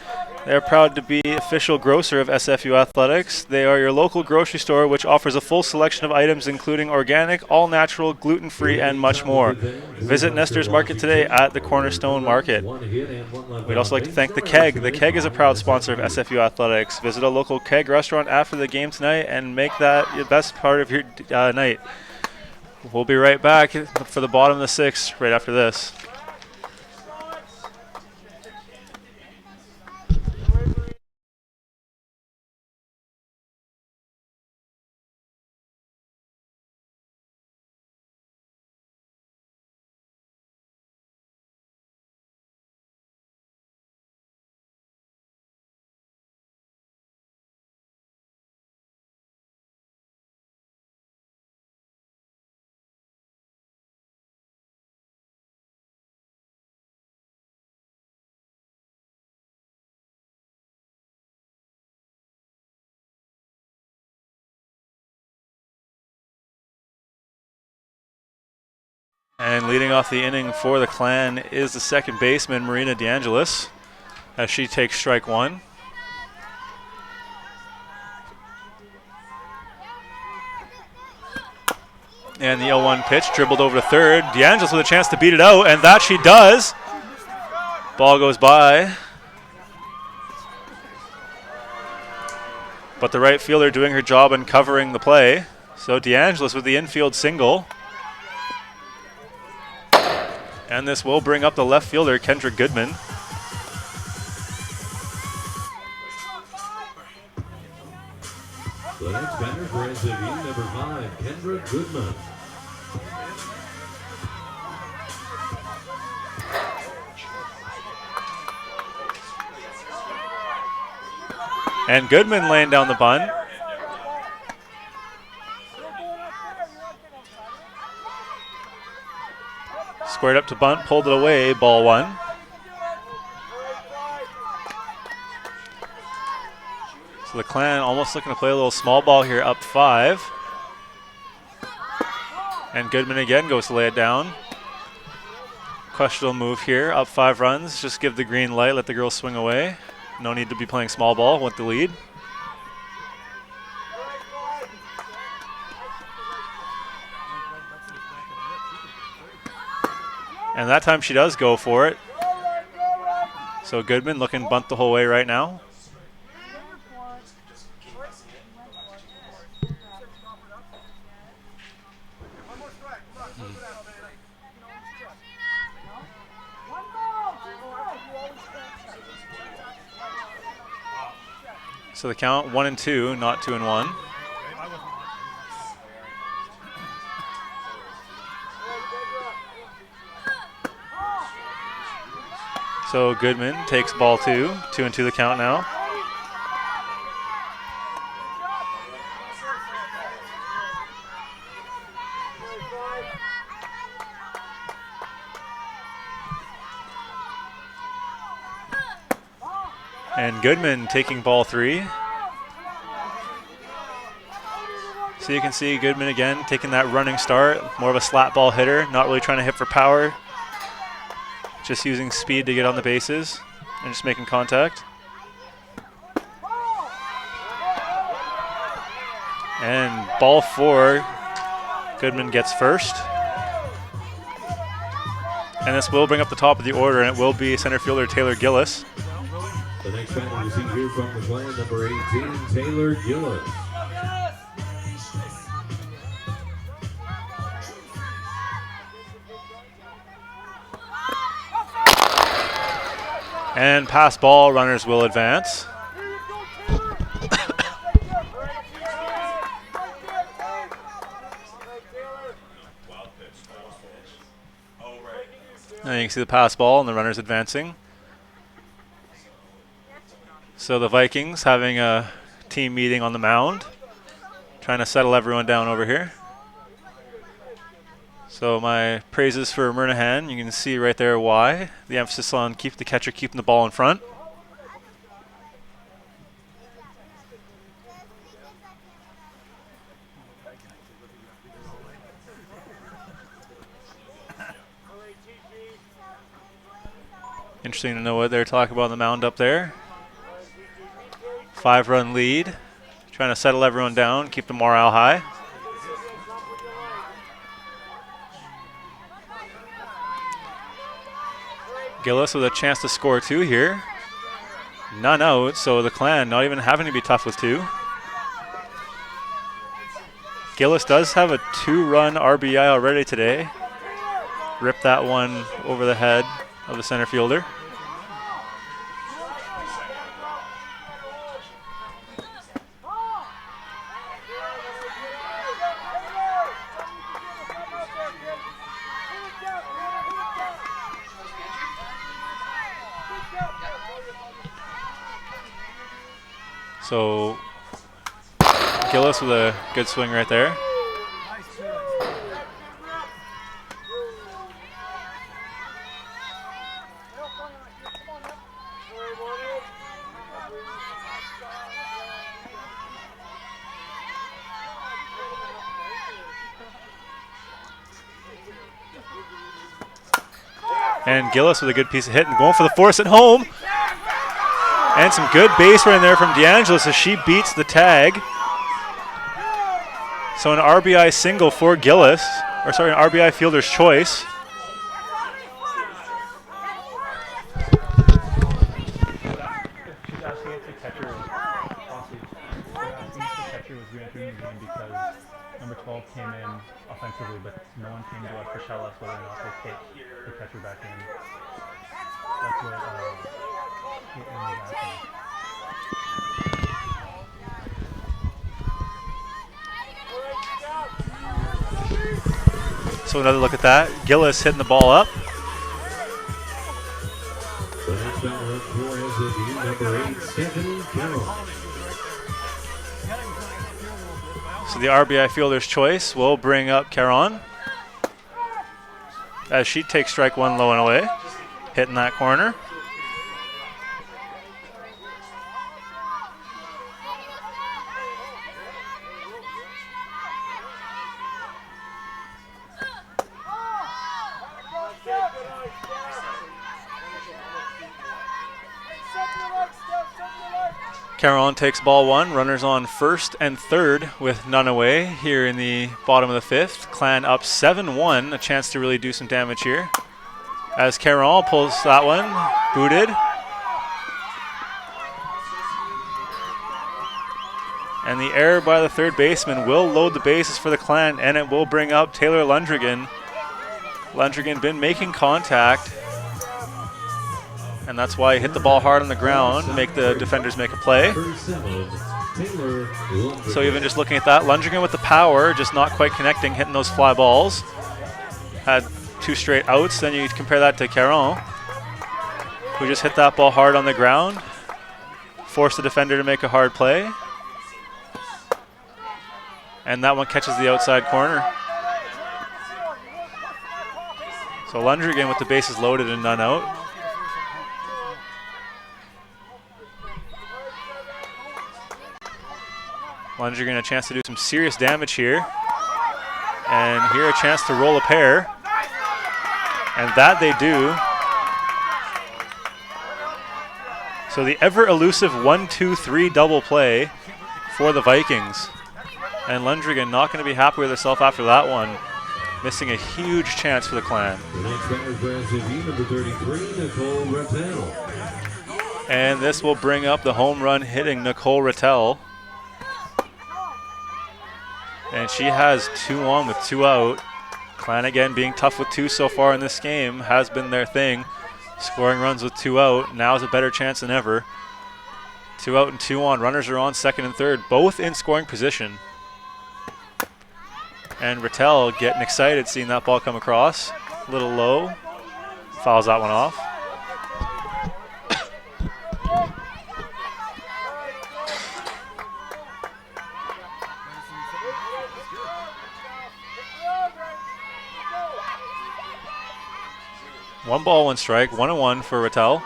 Speaker 1: They're proud to be official grocer of SFU Athletics. They are your local grocery store which offers a full selection of items including organic, all-natural, gluten-free, and much more. Visit Nestor's Market today at the Cornerstone Market. We'd also like to thank The Keg. The Keg is a proud sponsor of SFU Athletics. Visit a local Keg restaurant after the game tonight and make that your best part of your night. We'll be right back for the bottom of the sixth right after this. And leading off the inning for the Clan is the second baseman, Marina DeAngelis, as she takes strike one. And the 0-1 pitch dribbled over to third. DeAngelis with a chance to beat it out, and that she does. Ball goes by. But the right fielder doing her job and covering the play. So DeAngelis with the infield single. And this will bring up the left fielder, Kendra Goodman.
Speaker 2: The next batter for SFU, number 5, Kendra Goodman.
Speaker 1: And Goodman laying down the bunt. Squared up to bunt, pulled it away, ball one. So the Clan almost looking to play a little small ball here, up 5. And Goodman again goes to lay it down. Questionable move here, up 5 runs. Just give the green light, let the girls swing away. No need to be playing small ball with the lead. And that time she does go for it. So Goodman looking bunt the whole way right now. So the count 1-2, not 2-1. So Goodman takes ball 2, 2-2 the count now. And Goodman taking ball 3. So you can see Goodman again taking that running start, more of a slap ball hitter, not really trying to hit for power. Just using speed to get on the bases and just making contact. And ball 4, Goodman gets first. And this will bring up the top of the order, and it will be center fielder Taylor Gillis.
Speaker 2: The next batter we see here from the Clan, number 18, Taylor Gillis.
Speaker 1: And pass ball, runners will advance. And you can see the pass ball and the runners advancing. So the Vikings having a team meeting on the mound, trying to settle everyone down over here. So my praises for Murnahan, you can see right there why. The emphasis on keep the catcher keeping the ball in front. Interesting to know what they're talking about on the mound up there. 5-run lead. Trying to settle everyone down, keep the morale high. Gillis with a chance to score 2 here. None out, so the Clan not even having to be tough with 2. Gillis does have a 2-run RBI already today. Ripped that one over the head of the center fielder. So Gillis with a good swing right there. And Gillis with a good piece of hit and going for the force at home. And some good base running there from DeAngelis as she beats the tag. So an RBI single for Gillis, or sorry, an RBI fielder's choice.
Speaker 15: Number 12 came in offensively, but no one came to us to tell us whether or not they take the catcher back in. That's what Caitlin was asking.
Speaker 1: So another look at that. Gillis hitting the ball up.
Speaker 2: The next batter up for SFU, number 8, Stephanie Carroll.
Speaker 1: So the RBI fielder's choice will bring up Caron as she takes strike 1 low and away, hitting that corner. Caron takes ball 1, runners on first and third with none away here in the bottom of the 5th. Clan up 7-1, a chance to really do some damage here. As Caron pulls that one, booted. And the error by the third baseman will load the bases for the Clan, and it will bring up Taylor Lundrigan. Lundrigan been making contact, and that's why he hit the ball hard on the ground, make the defenders make a play. So even just looking at that, Lundrigan with the power, just not quite connecting, hitting those fly balls. Had 2 straight outs, then you compare that to Caron, who just hit that ball hard on the ground, forced the defender to make a hard play. And that one catches the outside corner. So Lundrigan with the bases loaded and none out. Lundrigan a chance to do some serious damage here. And here a chance to roll a pair. And that they do. So the ever elusive 1-2-3 double play for the Vikings. And Lundrigan not going to be happy with herself after that one. Missing a huge chance for the Clan.
Speaker 2: The next batter for SFU, number 33, Nicole Rattel.
Speaker 1: And this will bring up the home run hitting Nicole Rattel. And she has 2 on with 2 out. Clan again being tough with 2 so far in this game has been their thing. Scoring runs with 2 out. Now is a better chance than ever. 2 out and 2 on. Runners are on second and third, both in scoring position. And Rattel getting excited seeing that ball come across. A little low. Fouls that one off. One ball, 1 strike, 1-1 for Rattel.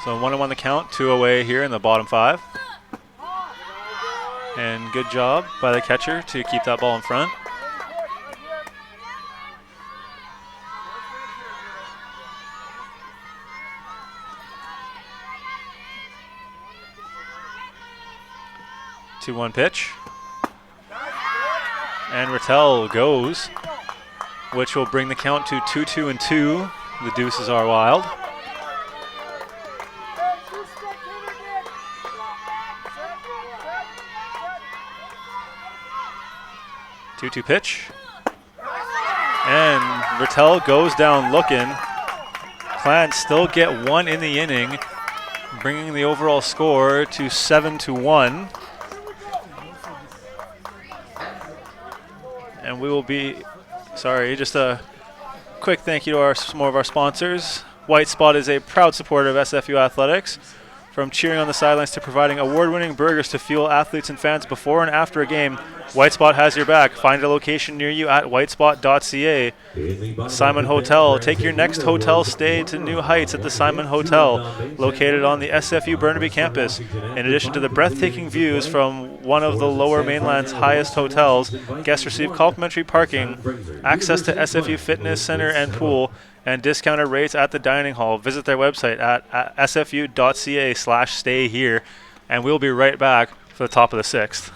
Speaker 1: So 1-1 the count, 2 away here in the bottom 5. And good job by the catcher to keep that ball in front. 2-1 pitch. And Rattel goes, which will bring the count to 2-2-2. The deuces are wild. Two-two pitch. And Rattel goes down looking. Clans still get one in the inning, bringing the overall score to 7-1. And we will be, just a quick thank you to some more of our sponsors. White Spot is a proud supporter of SFU athletics. From cheering on the sidelines to providing award-winning burgers to fuel athletes and fans before and after a game, White Spot has your back. Find a location near you at whitespot.ca. Simon Hotel. Take your next hotel stay to new heights at the Simon Hotel, located on the SFU Burnaby campus. In addition to the breathtaking views from one of the Lower Mainland's highest hotels, guests receive complimentary parking, access to SFU Fitness Center and pool, and discounted rates at the dining hall. Visit their website at sfu.ca/stay here, and we'll be right back for the top of the sixth.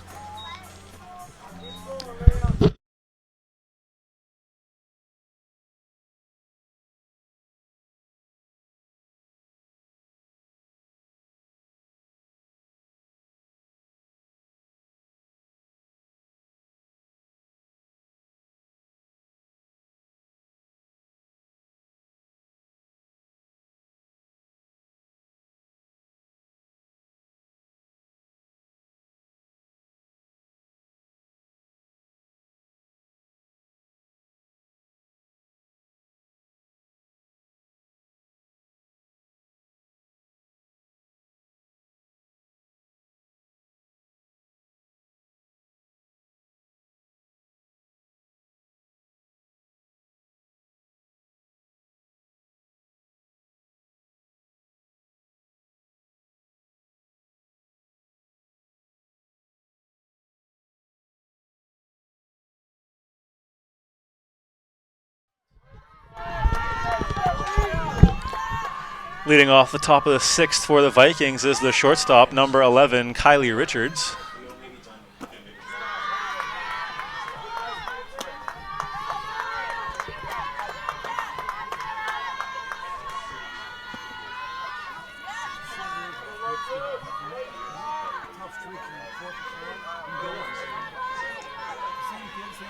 Speaker 1: Leading off the top of the sixth for the Vikings is the shortstop, number 11, Kylie Richards.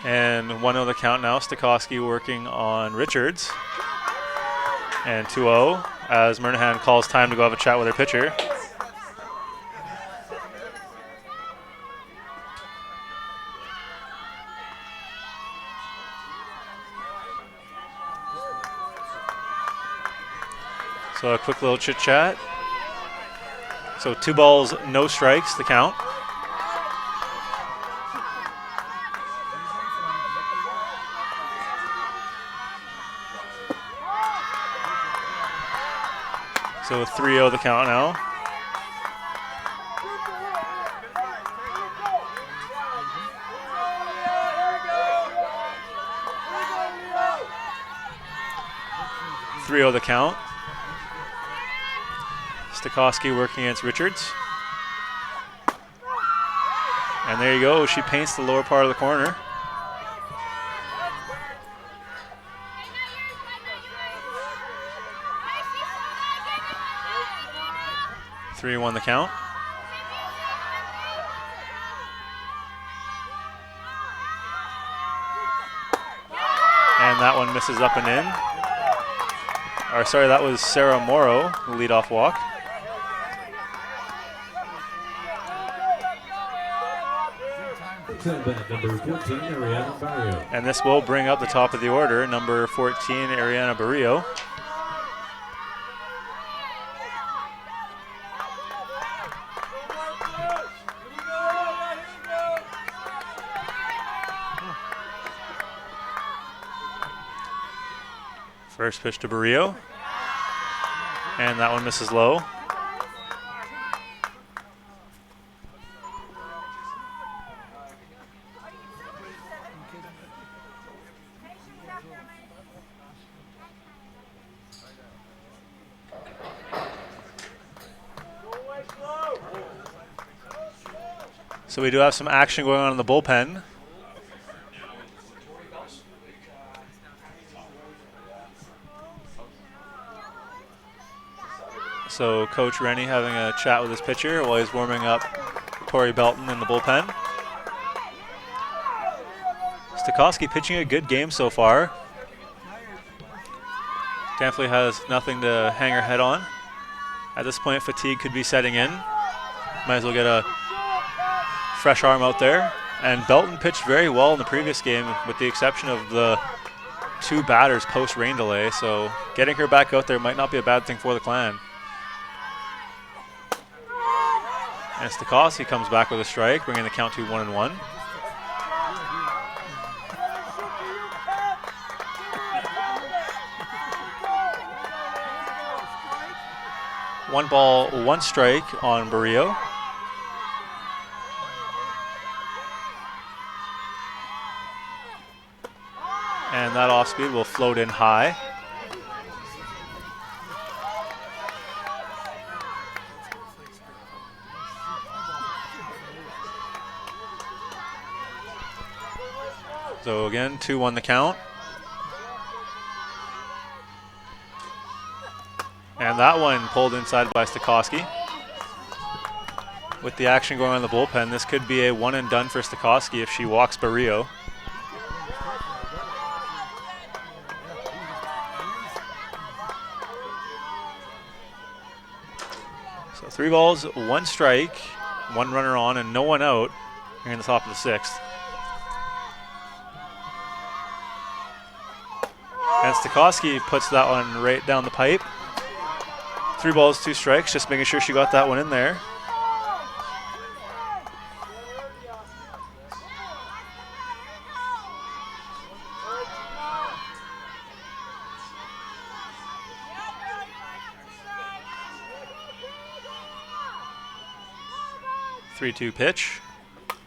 Speaker 1: And 1-0 the count now. Stokowski working on Richards. And 2-0 as Murnahan calls time to go have a chat with her pitcher. So a quick little chit chat. So 2 balls, no strikes, the count. So 3-0 the count now. The count. Stokowski working against Richards. And there you go. She paints the lower part of the corner. Won the count. And that one misses up and in. Or sorry, that was Sarah Morrow, the leadoff walk. And this will bring up the top of the order, number 14, Ariana Barrio. First pitch to Barrio, and that one misses low. So we do have some action going on in the bullpen. So Coach Rennie having a chat with his pitcher while he's warming up Corey Belton in the bullpen. Stokowski pitching a good game so far. Definitely has nothing to hang her head on. At this point, fatigue could be setting in. Might as well get a fresh arm out there. And Belton pitched very well in the previous game, with the exception of the 2 batters post-rain delay. So getting her back out there might not be a bad thing for the Clan. And Stokowski comes back with a strike, bringing the count to 1-1. One ball, one strike on Barrio. And that off speed will float in high. So again, 2-1 the count. And that one pulled inside by Stokowski. With the action going on in the bullpen, this could be a one and done for Stokowski if she walks Barrio. So 3 balls, 1 strike, 1 runner on, and no one out here in the top of the 6th. And Stokowski puts that one right down the pipe. 3 balls, 2 strikes, just making sure she got that one in there. Three-two pitch.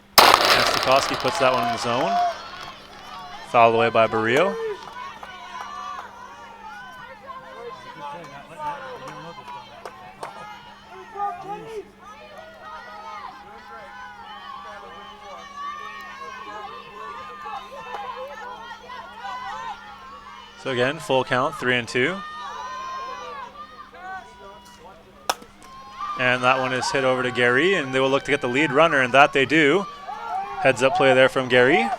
Speaker 1: And Stokowski puts that one in the zone. Fouled away by Barrio. So again, full count, 3-2. And that one is hit over to Gary, and they will look to get the lead runner, and that they do. Heads up play there from Gary.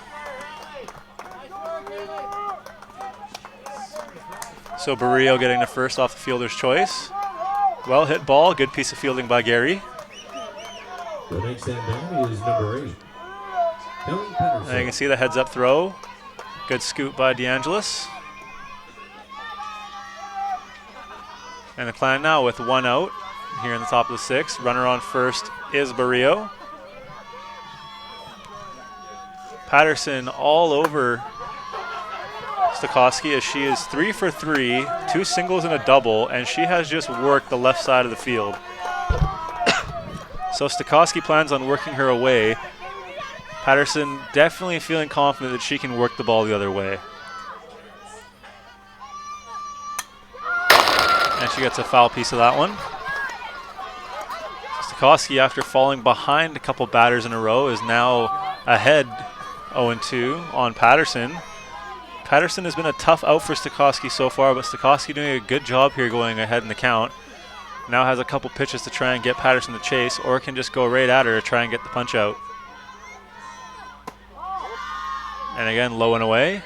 Speaker 1: So Barrio getting the first off the fielder's choice. Well hit ball, good piece of fielding by Gary.
Speaker 2: The next at bat is number 8.
Speaker 1: And you can see the heads up throw. Good scoop by DeAngelis. And the Clan now with 1 out here in the top of the 6th. Runner on first is Barrio. Patterson all over Stokowski as she is 3 for 3, 2 singles and a double, and she has just worked the left side of the field. So Stokowski plans on working her away. Patterson definitely feeling confident that she can work the ball the other way. And she gets a foul piece of that one. Stokowski, after falling behind a couple batters in a row, is now ahead 0-2 on Patterson. Patterson has been a tough out for Stokowski so far, but Stokowski doing a good job here going ahead in the count. Now has a couple pitches to try and get Patterson to chase, or can just go right at her to try and get the punch out. And again, low and away.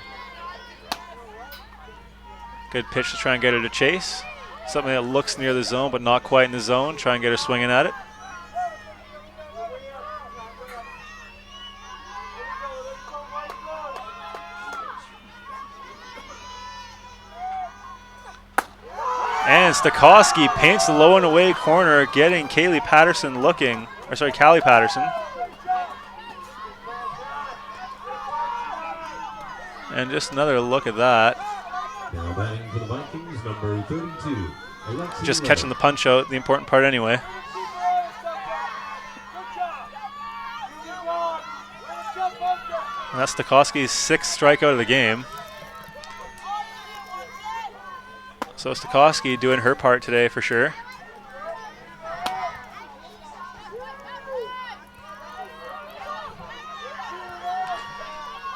Speaker 1: Good pitch to try and get her to chase. Something that looks near the zone, but not quite in the zone. Try and get her swinging at it. And Stokowski paints the low and away corner, getting Callie Patterson looking, or sorry, Callie Patterson. And just another look at that.
Speaker 2: Now batting for the Vikings, number 32.
Speaker 1: Just catching the punch out, the important part anyway. And that's Stokowski's 6th strikeout of the game. So Stokowski doing her part today for sure.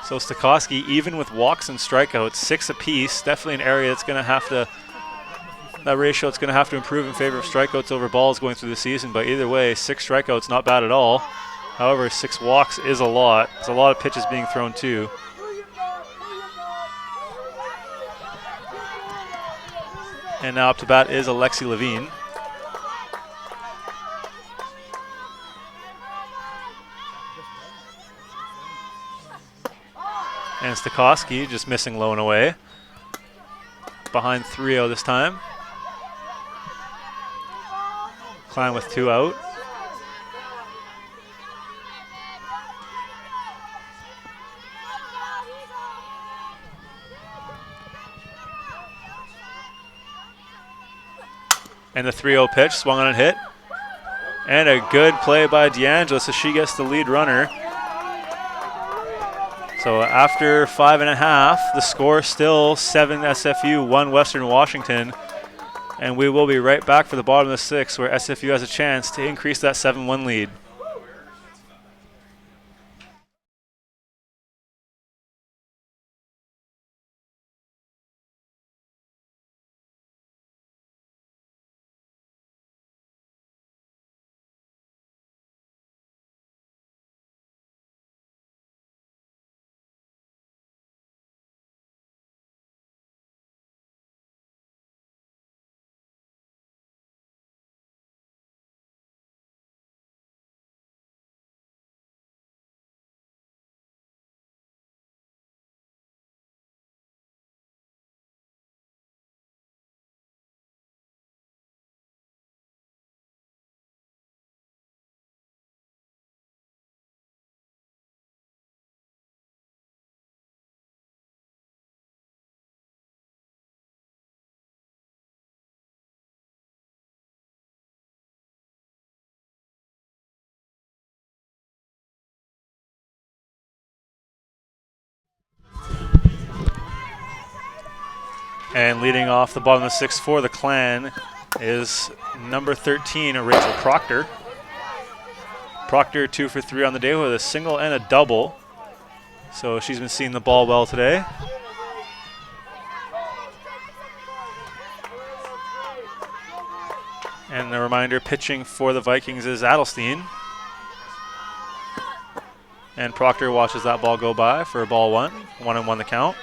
Speaker 1: So Stokowski, even with walks and strikeouts, 6 apiece, definitely an area that's going to have to, that ratio it's going to have to improve in favor of strikeouts over balls going through the season. But either way, 6 strikeouts, not bad at all. However, 6 walks is a lot. There's a lot of pitches being thrown too. And now up to bat is Alexi Levine. And Stokowski just missing low and away. Behind 3-0 this time. Klein with 2 out. And the 3-0 pitch, swung on and hit. And a good play by DeAngelis as she gets the lead runner. So after 5.5, the score still 7 SFU, 1 Western Washington. And we will be right back for the bottom of the 6th, where SFU has a chance to increase that 7-1 lead. And leading off the bottom of the 6th for the Clan is number 13, Rachel Proctor. Proctor 2 for 3 on the day with a single and a double. So she's been seeing the ball well today. And a reminder, pitching for the Vikings is Adelstein. And Proctor watches that ball go by for ball 1. 1-1 the count.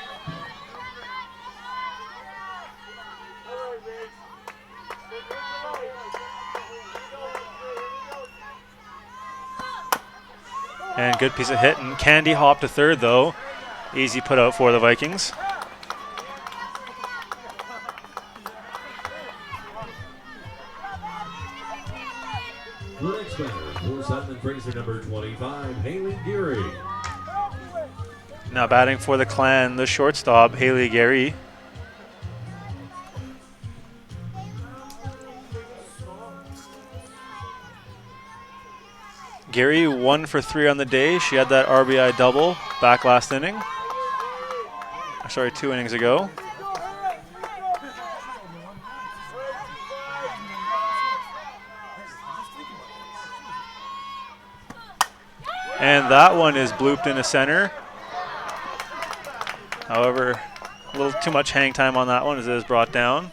Speaker 1: And good piece of hit, and Candy hop to third though. Easy put out for the Vikings.
Speaker 2: The next batter for Sutton Fraser, number 25, Haley Geary.
Speaker 1: Now batting for the Clan, the shortstop, Haley Gary. Gary 1 for 3 on the day. She had that RBI double back last inning. Sorry, 2 innings ago. And that one is blooped into center. However, a little too much hang time on that one as it is brought down.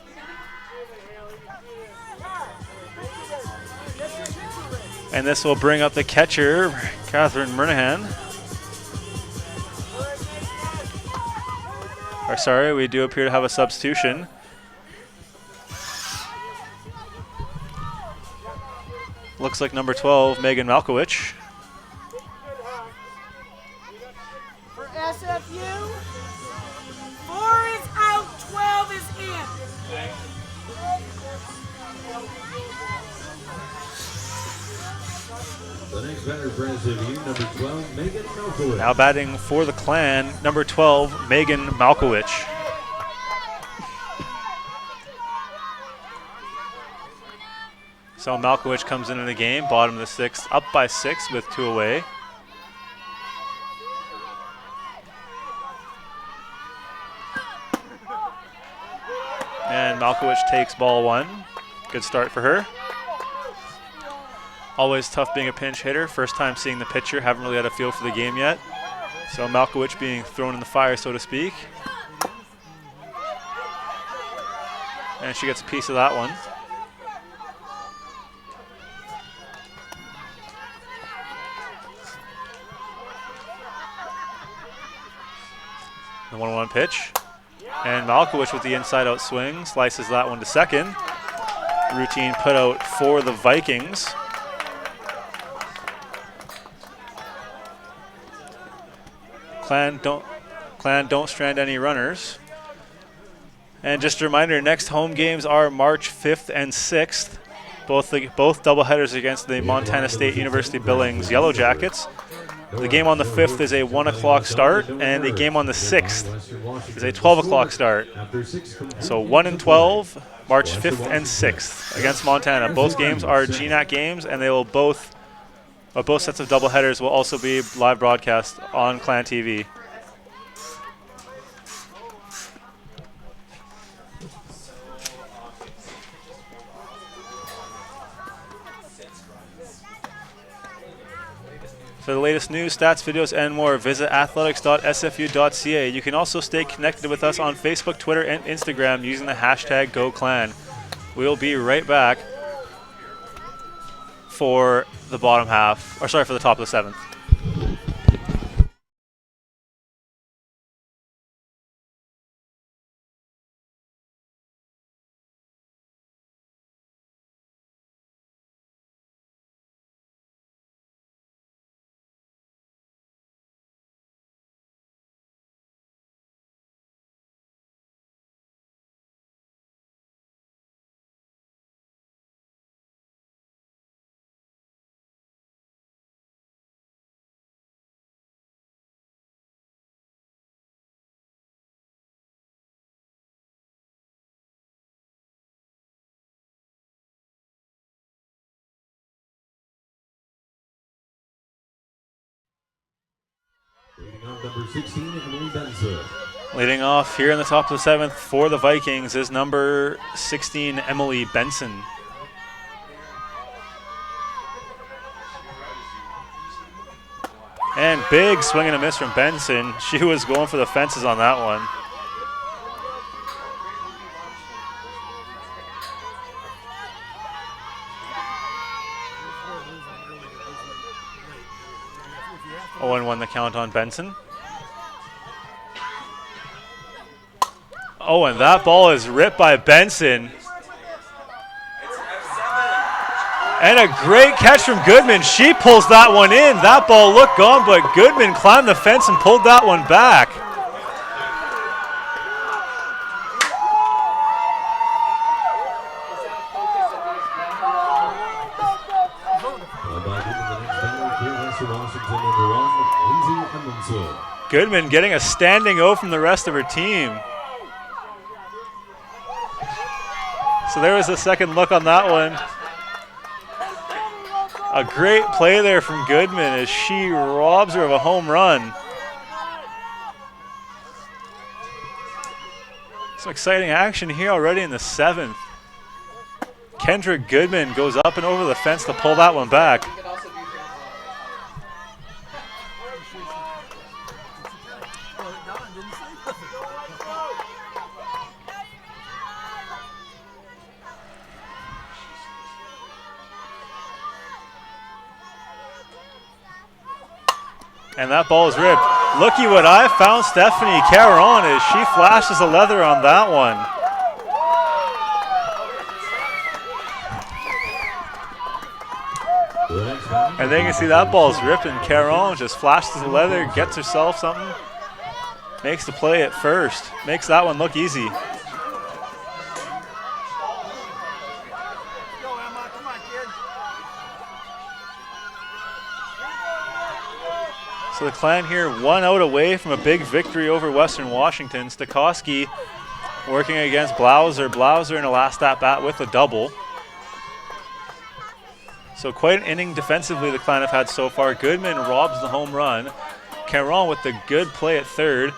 Speaker 1: And this will bring up the catcher, Catherine Murnahan. Or sorry, we do appear to have a substitution. Looks like number 12, Megan Malkowicz.
Speaker 5: For SFU, 4 is out, 12 is in.
Speaker 2: The next batter for SFU, number 12, Megan Malkowicz.
Speaker 1: Now batting for the Clan, number 12, Megan Malkowicz. So Malkowicz comes into the game, bottom of the 6th, up by 6 with 2 away. And Malkowicz takes ball 1. Good start for her. Always tough being a pinch hitter. First time seeing the pitcher. Haven't really had a feel for the game yet. So Malkowicz being thrown in the fire, so to speak. And she gets a piece of that one. The 1-1 pitch. And Malkowicz with the inside-out swing, slices that one to second. Routine put out for the Vikings. Clan don't strand any runners. And just a reminder, next home games are March 5th and 6th. Both doubleheaders against the Montana State University Billings Yellow Jackets. The game on the 5th is a 1 o'clock start, and the game on the 6th is a 12 o'clock start. So 1 and 12, March 5th and 6th against Montana. Both games are GNAC games, and they will both sets of doubleheaders will also be live broadcast on Clan TV. For the latest news, stats, videos, and more, visit athletics.sfu.ca. You can also stay connected with us on Facebook, Twitter, and Instagram using the hashtag GoClan. We'll be right back for the bottom half, or sorry, for the top of the 7th.
Speaker 2: Number 16, Emily Benson.
Speaker 1: Leading off here in the top of the 7th for the Vikings is number 16, Emily Benson. And big swing and a miss from Benson. She was going for the fences on that one. Owen won the count on Benson. Oh, and that ball is ripped by Benson. And a great catch from Goodman. She pulls that one in. That ball looked gone, but Goodman climbed the fence and pulled that one back. Goodman getting a standing O from the rest of her team. So there was a second look on that one. A great play there from Goodman as she robs her of a home run. Some exciting action here already in the 7th. Kendra Goodman goes up and over the fence to pull that one back. And that ball is ripped. Looky what I found Stephanie Caron as she flashes the leather on that one. And then you can see that ball's ripped and Caron just flashes the leather, gets herself something, makes the play at first, makes that one look easy. So the Clan here 1 out away from a big victory over Western Washington. Stokowski working against Blauser. Blauser in a last at-bat with a double. So quite an inning defensively the Clan have had so far. Goodman robs the home run. Caron with the good play at third.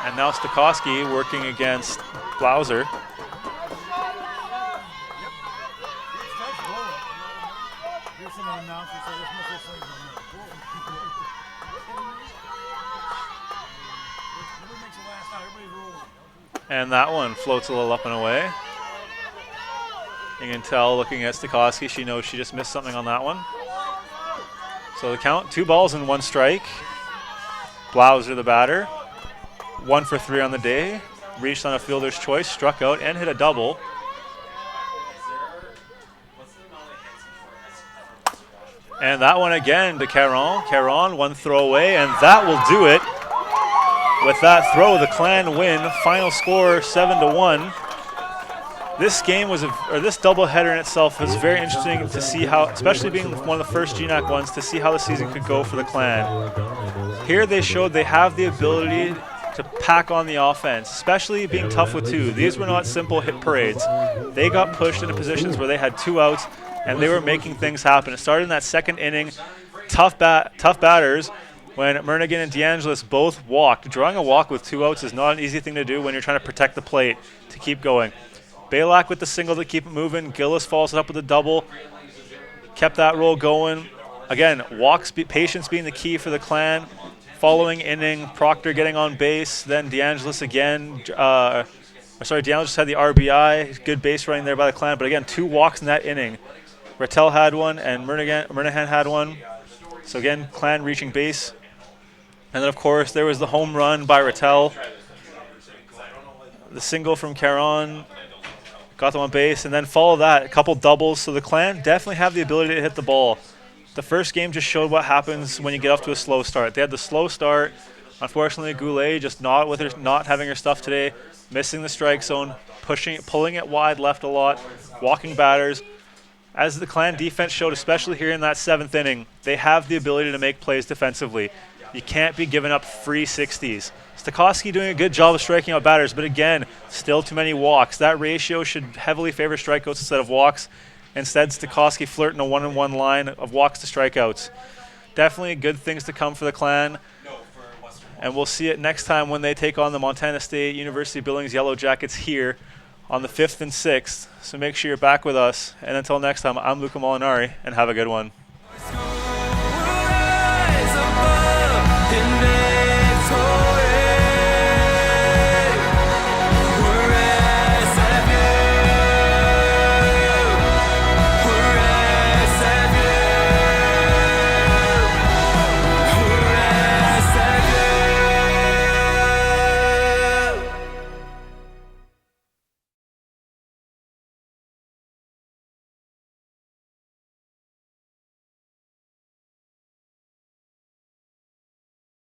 Speaker 1: And now Stokowski working against Blauser. And that one floats a little up and away. You can tell looking at Stokowski, she knows she just missed something on that one. So the count, 2 balls and 1 strike. Blauser the batter. 1 for 3 on the day. Reached on a fielder's choice, struck out, and hit a double. And that one again to Caron. Caron, 1 throw away, and that will do it. With that throw, the Clan win. Final score 7-1. This game was, this doubleheader in itself was very interesting to see how, especially being one of the first GNAC ones, to see how the season could go for the Clan. Here they showed they have the ability to pack on the offense, especially being tough with 2. These were not simple hit parades. They got pushed into positions where they had 2 outs, and they were making things happen. It started in that second inning, tough batters, when Murnigan and DeAngelis both walked. Drawing a walk with 2 outs is not an easy thing to do when you're trying to protect the plate to keep going. Balak with the single to keep it moving. Gillis follows it up with a double. Kept that roll going. Again, walks, patience being the key for the Clan. Following inning, Proctor getting on base. Then DeAngelis again. DeAngelis had the RBI. Good base running there by the Clan. But again, 2 walks in that inning. Rattel had one and Murnigan had one. So again, Clan reaching base. And then, of course, there was the home run by Rattel. The single from Caron. Got them on base. And then follow that, a couple doubles. So the Clan definitely have the ability to hit the ball. The first game just showed what happens when you get off to a slow start. They had the slow start. Unfortunately, Goulet just not having her stuff today. Missing the strike zone. Pulling it wide left a lot. Walking batters. As the Clan defense showed, especially here in that 7th inning, they have the ability to make plays defensively. You can't be giving up free 60s. Stokowski doing a good job of striking out batters, but again, still too many walks. That ratio should heavily favor strikeouts instead of walks. Instead, Stokowski flirting a 1-on-1 line of walks to strikeouts. Definitely good things to come for the Clan. And we'll see it next time when they take on the Montana State University Billings Yellow Jackets here on the 5th and 6th. So make sure you're back with us. And until next time, I'm Luca Molinari, and have a good one.